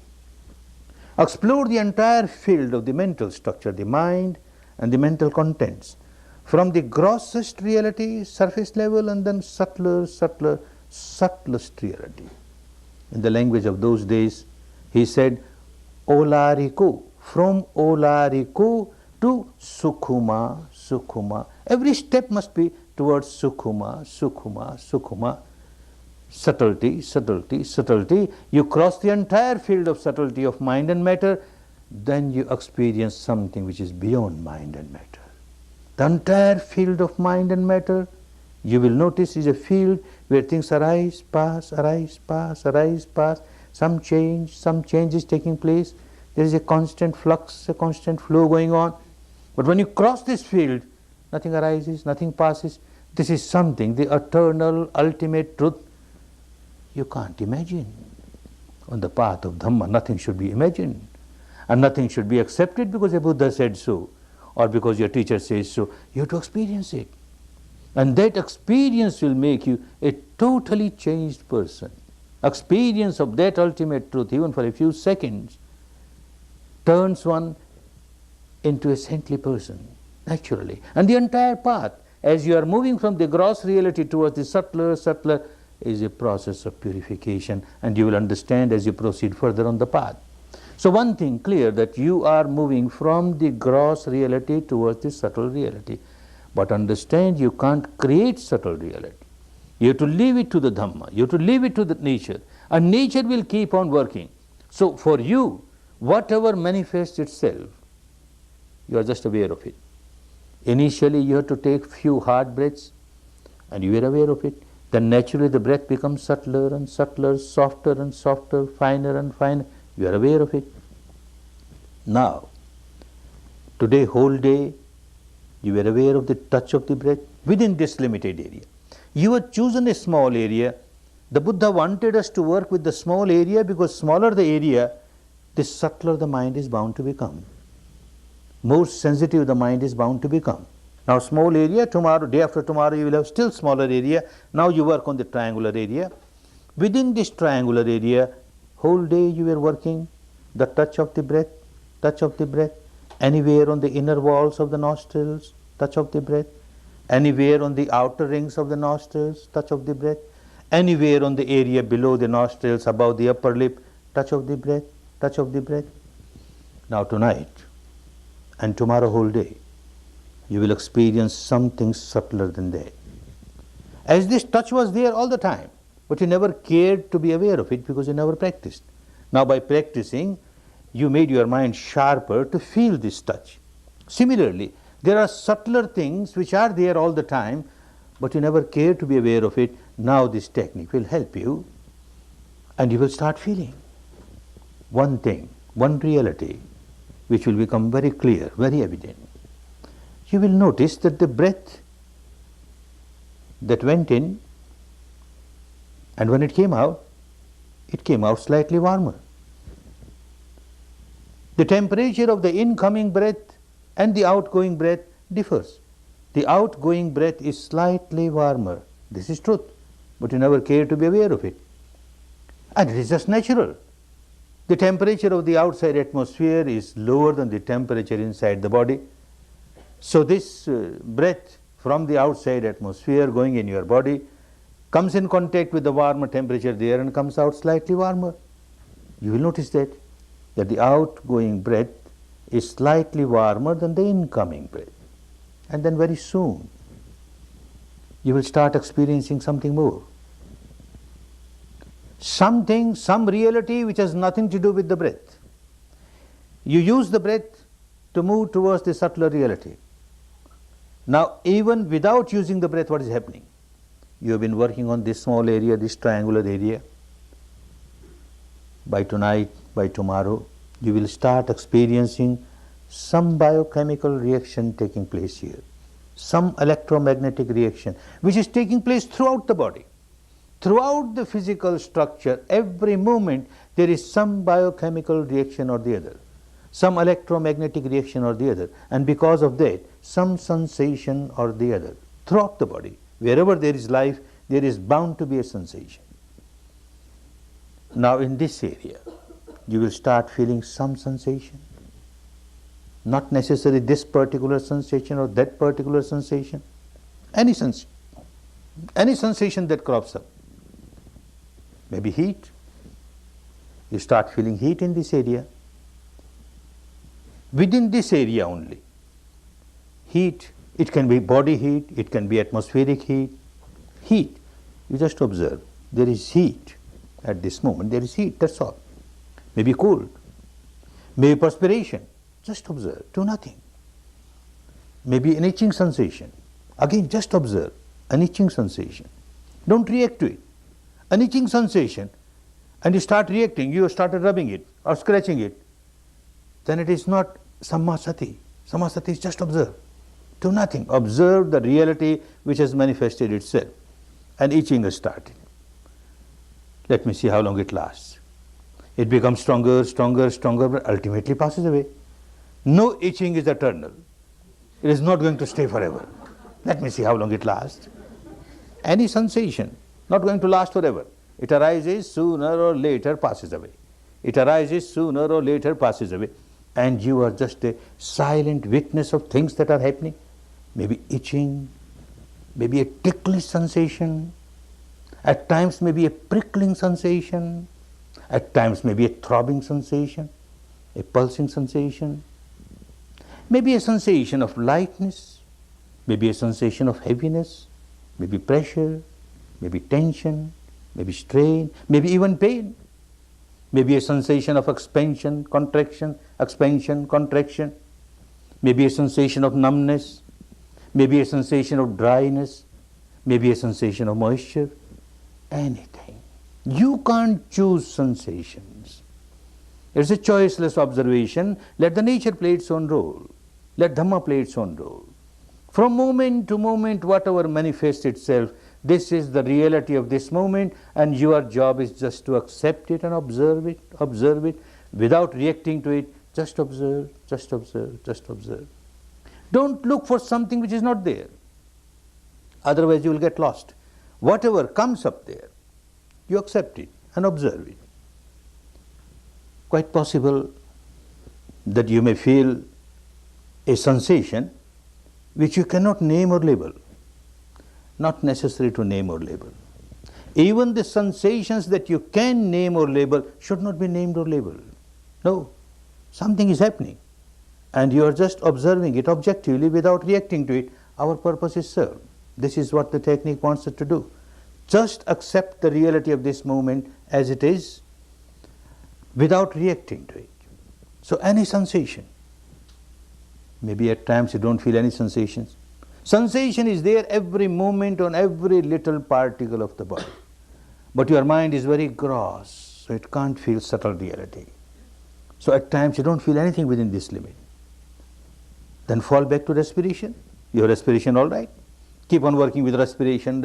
Explore the entire field of the mental structure, the mind and the mental contents, from the grossest reality, surface level, and then subtlest reality. In the language of those days, he said, Olariko, from Olariko to Sukhuma. Every step must be towards Sukhuma. Subtlety. You cross the entire field of subtlety of mind and matter, then you experience something which is beyond mind and matter. The entire field of mind and matter, you will notice, is a field where things arise, pass. Some change is taking place. There is a constant flux, a constant flow going on. But when you cross this field, nothing arises, nothing passes. This is something, the eternal, ultimate truth, you can't imagine. On the path of Dhamma, nothing should be imagined. And nothing should be accepted because a Buddha said so, or because your teacher says so. You have to experience it. And that experience will make you a totally changed person. Experience of that ultimate truth, even for a few seconds, turns one into a saintly person, naturally. And the entire path, as you are moving from the gross reality towards the subtler, is a process of purification, and you will understand as you proceed further on the path. So one thing clear, that you are moving from the gross reality towards the subtle reality. But understand, you can't create subtle reality. You have to leave it to the Dhamma, you have to leave it to the nature, and nature will keep on working. So for you, whatever manifests itself, you are just aware of it. Initially you have to take few hard breaths, and you are aware of it. Then naturally the breath becomes subtler and subtler, softer and softer, finer and finer. You are aware of it. Now, today, whole day, you are aware of the touch of the breath within this limited area. You have chosen a small area. The Buddha wanted us to work with the small area, because smaller the area, the subtler the mind is bound to become. More sensitive the mind is bound to become. Now small area, tomorrow, day after tomorrow you will have still smaller area. Now you work on the triangular area. Within this triangular area, whole day you were working the touch of the breath, anywhere on the inner walls of the nostrils, touch of the breath, anywhere on the outer rings of the nostrils, touch of the breath, anywhere on the area below the nostrils, above the upper lip, touch of the breath. Now tonight and tomorrow whole day, you will experience something subtler than that. As this touch was there all the time, but you never cared to be aware of it because you never practiced. Now by practicing, you made your mind sharper to feel this touch. Similarly, there are subtler things which are there all the time, but you never care to be aware of it. Now this technique will help you, and you will start feeling one thing, one reality, which will become very clear, very evident. You will notice that the breath that went in, and when it came out slightly warmer. The temperature of the incoming breath and the outgoing breath differs. The outgoing breath is slightly warmer. This is truth, but you never care to be aware of it. And it is just natural. The temperature of the outside atmosphere is lower than the temperature inside the body. So this breath from the outside atmosphere going in your body comes in contact with the warmer temperature there and comes out slightly warmer. You will notice that the outgoing breath is slightly warmer than the incoming breath. And then very soon you will start experiencing something more. Something, some reality which has nothing to do with the breath. You use the breath to move towards the subtler reality. Now, even without using the breath, what is happening? You have been working on this small area, this triangular area. By tonight, by tomorrow, you will start experiencing some biochemical reaction taking place here, some electromagnetic reaction which is taking place throughout the body. Throughout the physical structure, every moment there is some biochemical reaction or the other, some electromagnetic reaction or the other, and because of that, some sensation or the other. Throughout the body, wherever there is life, there is bound to be a sensation. Now in this area, you will start feeling some sensation. Not necessarily this particular sensation or that particular sensation. Any sensation that crops up. Maybe heat. You start feeling heat in this area. Within this area only. Heat, it can be body heat, it can be atmospheric heat. Heat, you just observe. There is heat at this moment, there is heat, that's all. Maybe cold, maybe perspiration, just observe, do nothing. Maybe an itching sensation, again just observe, an itching sensation. Don't react to it. An itching sensation, and you start reacting, you started rubbing it or scratching it, then it is not sammasati. Sammasati is just observe. Do nothing. Observe the reality which has manifested itself. And itching has started. Let me see how long it lasts. It becomes stronger, stronger, stronger, but ultimately passes away. No itching is eternal. It is not going to stay forever. Let me see how long it lasts. Any sensation, not going to last forever. It arises, sooner or later passes away. It arises, sooner or later passes away. And you are just a silent witness of things that are happening. Maybe itching, maybe a ticklish sensation, at times maybe a prickling sensation, at times maybe a throbbing sensation, a pulsing sensation, maybe a sensation of lightness, maybe a sensation of heaviness, maybe pressure, maybe tension, maybe strain, maybe even pain, maybe a sensation of expansion, contraction, maybe a sensation of numbness, maybe a sensation of dryness, maybe a sensation of moisture, anything. You can't choose sensations. It's a choiceless observation. Let the nature play its own role. Let Dhamma play its own role. From moment to moment, whatever manifests itself, this is the reality of this moment, and your job is just to accept it and observe it, without reacting to it. Just observe, just observe, just observe. Don't look for something which is not there. Otherwise you will get lost. Whatever comes up there, you accept it and observe it. Quite possible that you may feel a sensation which you cannot name or label. Not necessary to name or label. Even the sensations that you can name or label should not be named or labeled. No, something is happening and you are just observing it objectively without reacting to it. Our purpose is served. This is what the technique wants us to do. Just accept the reality of this moment as it is without reacting to it. So any sensation, maybe at times you don't feel any sensations. Sensation is there every moment on every little particle of the body. But your mind is very gross, so it can't feel subtle reality. So at times you don't feel anything within this limit. Then fall back to respiration. Your respiration all right. Keep on working with respiration,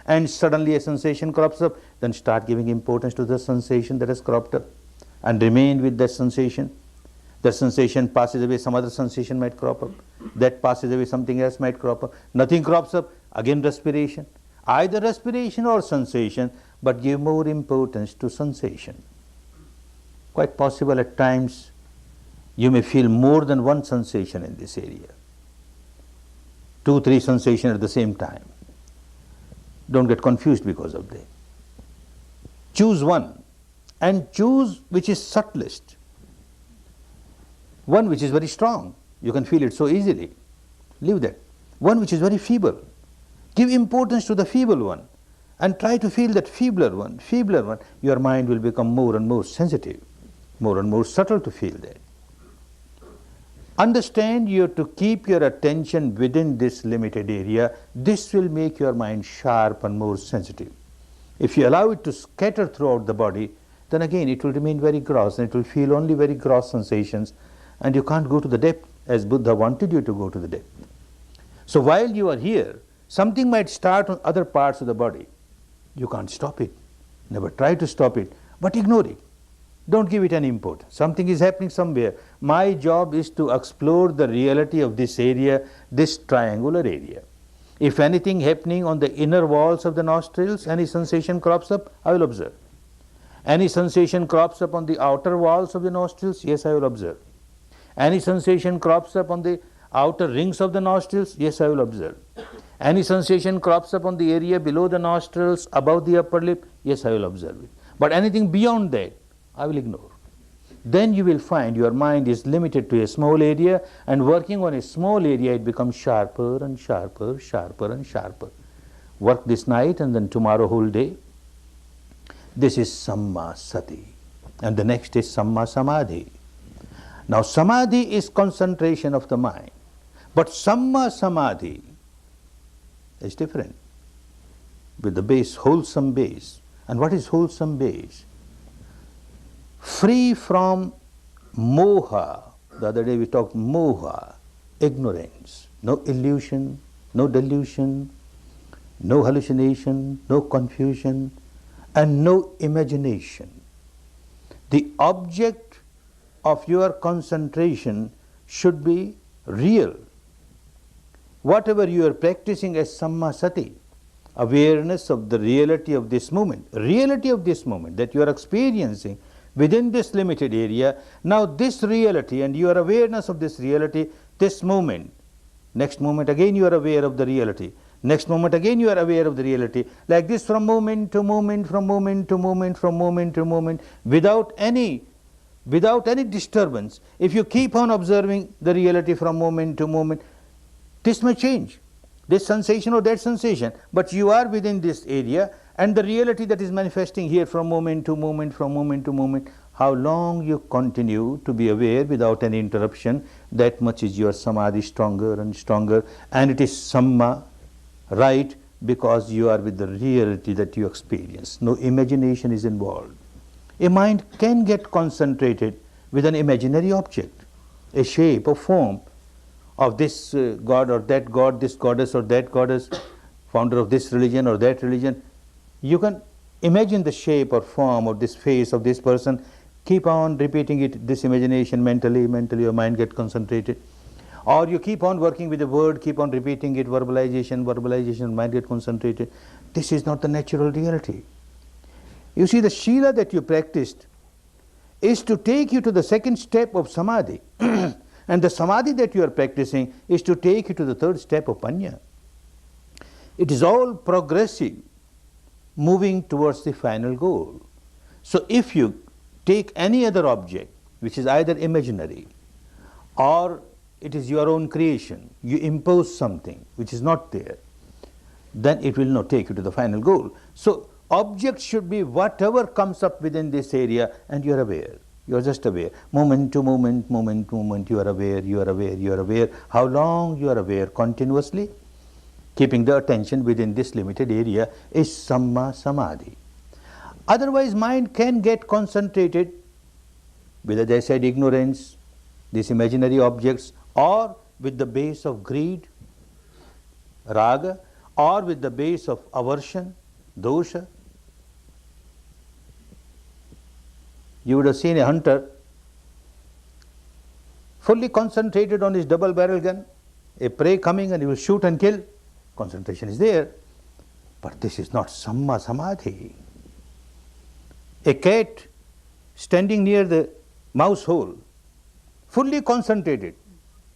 and suddenly a sensation crops up. Then start giving importance to the sensation that has cropped up and remain with that sensation. The sensation passes away, some other sensation might crop up. That passes away, something else might crop up. Nothing crops up, again respiration. Either respiration or sensation, but give more importance to sensation. Quite possible at times you may feel more than one sensation in this area. 2, 3 sensations at the same time. Don't get confused because of that. Choose one, and choose which is subtlest. One which is very strong, you can feel it so easily. Leave that. One which is very feeble, give importance to the feeble one and try to feel that feebler one. Your mind will become more and more sensitive, more and more subtle to feel that. Understand you have to keep your attention within this limited area. This will make your mind sharp and more sensitive. If you allow it to scatter throughout the body, then again it will remain very gross and it will feel only very gross sensations, and you can't go to the depth as Buddha wanted you to go to the depth. So while you are here, something might start on other parts of the body. You can't stop it. Never try to stop it, but ignore it. Don't give it any importance. Something is happening somewhere. My job is to explore the reality of this area, this triangular area. If anything happening on the inner walls of the nostrils, any sensation crops up, I will observe. Any sensation crops up on the outer walls of the nostrils, yes, I will observe. Any sensation crops up on the outer rings of the nostrils, yes, I will observe. Any sensation crops up on the area below the nostrils, above the upper lip, yes, I will observe it. But anything beyond that, I will ignore. Then you will find your mind is limited to a small area, and working on a small area it becomes sharper and sharper, sharper and sharper. Work this night and then tomorrow whole day. This is Samma Sati, and the next is Samma Samadhi. Now Samadhi is concentration of the mind, but Samma Samadhi is different, with the base, wholesome base. And what is wholesome base? Free from moha. The other day we talked moha, ignorance, no illusion, no delusion, no hallucination, no confusion, and no imagination. The object of your concentration should be real. Whatever you are practicing as Samma Sati, awareness of the reality of this moment that you are experiencing within this limited area. Now this reality and your awareness of this reality, this moment, next moment again you are aware of the reality, next moment again you are aware of the reality, like this from moment to moment, from moment to moment, from moment to moment, without any disturbance. If you keep on observing the reality from moment to moment, this may change, this sensation or that sensation, but you are within this area, and the reality that is manifesting here from moment to moment, from moment to moment. How long you continue to be aware without any interruption, that much is your samadhi stronger and stronger, and it is Samma, right, because you are with the reality that you experience. No imagination is involved. A mind can get concentrated with an imaginary object, a shape or form of this god or that god, this goddess or that goddess, founder of this religion or that religion. You can imagine the shape or form of this face of this person, keep on repeating it, this imagination mentally your mind gets concentrated. Or you keep on working with the word, keep on repeating it, verbalization, mind gets concentrated. This is not the natural reality. You see, the Shila that you practiced is to take you to the second step of Samadhi. And the Samadhi that you are practicing is to take you to the third step of Panya. It is all progressive, moving towards the final goal. So if you take any other object, which is either imaginary or it is your own creation, you impose something which is not there, then it will not take you to the final goal. So object should be whatever comes up within this area, and you are aware. You are just aware. Moment to moment, moment to moment, you are aware, you are aware, you are aware. How long you are aware? Continuously. Keeping the attention within this limited area is Samma Samadhi. Otherwise, mind can get concentrated with, as I said, ignorance, these imaginary objects, or with the base of greed, raga, or with the base of aversion, dosha. You would have seen a hunter fully concentrated on his double barrel gun, a prey coming and he will shoot and kill. Concentration is there, but this is not Samma Samadhi. A cat standing near the mouse hole, fully concentrated.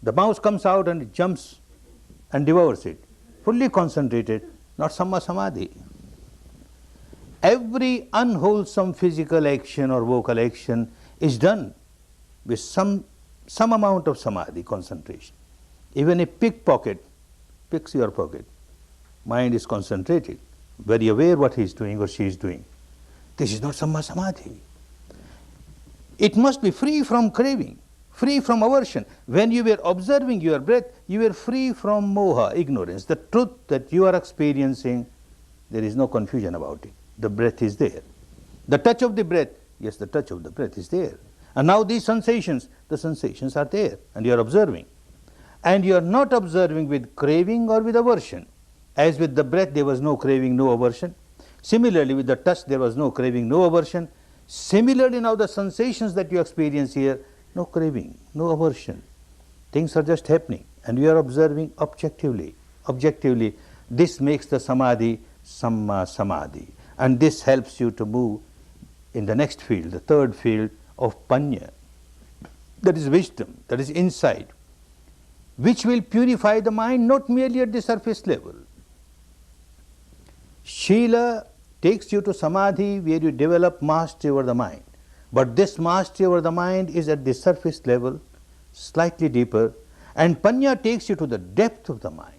The mouse comes out and it jumps and devours it. Fully concentrated, not Samma Samadhi. Every unwholesome physical action or vocal action is done with some amount of Samadhi, concentration. Even a pickpocket picks your pocket. Mind is concentrated, very aware what he is doing or she is doing. This is not Samma Samadhi. It must be free from craving, free from aversion. When you were observing your breath, you were free from moha, ignorance. The truth that you are experiencing, there is no confusion about it. The breath is there. The touch of the breath, yes, the touch of the breath is there. And now these sensations, the sensations are there, and you are observing. And you are not observing with craving or with aversion. As with the breath, there was no craving, no aversion. Similarly, with the touch, there was no craving, no aversion. Similarly, now the sensations that you experience here, no craving, no aversion. Things are just happening, and you are observing objectively. Objectively, this makes the samadhi Samma Samadhi. And this helps you to move in the next field, the third field of Panya. That is wisdom, that is insight, which will purify the mind not merely at the surface level. Shila takes you to Samadhi where you develop mastery over the mind. But this mastery over the mind is at the surface level, slightly deeper, and Panya takes you to the depth of the mind.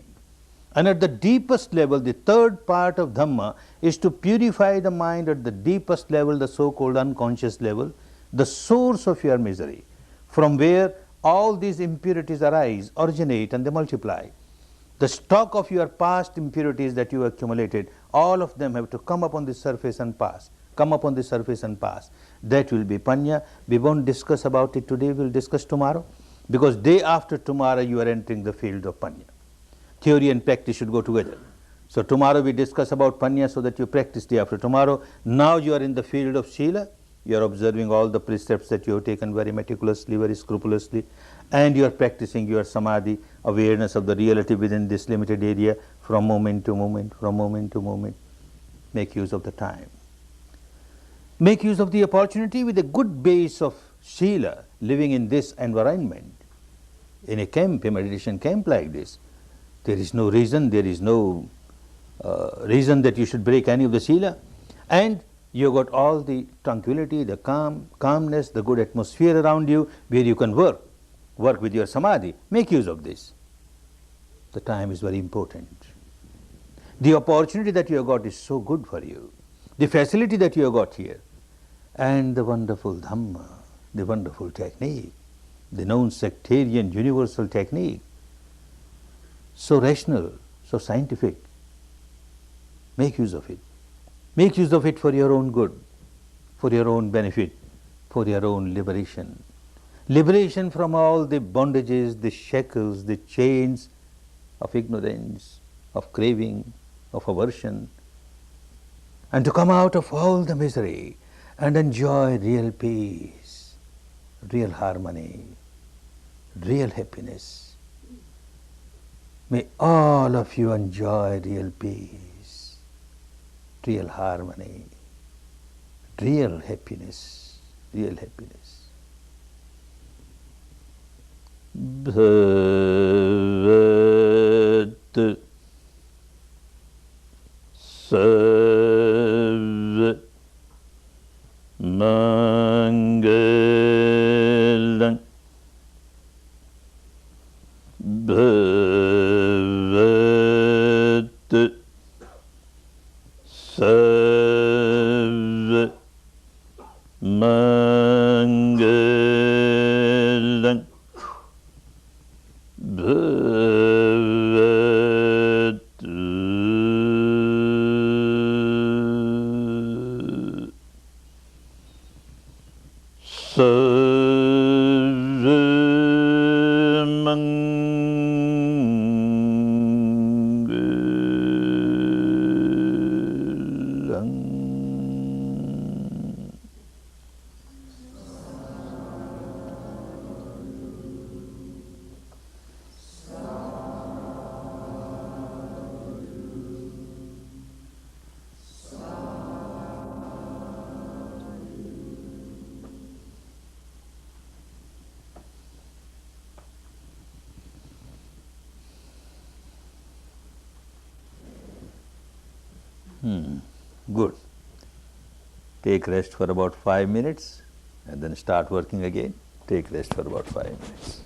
And at the deepest level, the third part of Dhamma is to purify the mind at the deepest level, the so-called unconscious level, the source of your misery, from where all these impurities arise, originate, and they multiply. The stock of your past impurities that you accumulated, all of them have to come up on the surface and pass. Come up on the surface and pass. That will be Panya. We won't discuss about it today, we'll discuss tomorrow, because day after tomorrow you are entering the field of Panya. Theory and practice should go together. So tomorrow we discuss about Panya so that you practice day after tomorrow. Now you are in the field of Shila. You are observing all the precepts that you have taken very meticulously, very scrupulously, and you are practicing your Samadhi, awareness of the reality within this limited area from moment to moment, from moment to moment. Make use of the time. Make use of the opportunity with a good base of Shila, living in this environment. In a camp, a meditation camp like this, there is no reason, there is no reason that you should break any of the Sila. And you got all the tranquility, the calmness, the good atmosphere around you where you can work with your Samadhi. Make use of this. The time is very important. The opportunity that you have got is so good for you. The facility that you have got here. And the wonderful Dhamma, the wonderful technique, the non-sectarian universal technique. So rational, so scientific. Make use of it. Make use of it for your own good, for your own benefit, for your own liberation. Liberation from all the bondages, the shackles, the chains of ignorance, of craving, of aversion, and to come out of all the misery and enjoy real peace, real harmony, real happiness. May all of you enjoy real peace, real harmony, real happiness, real happiness. Bhavat Sav Mangalang Bhavat Good. Take rest for about 5 minutes and then start working again. Take rest for about 5 minutes.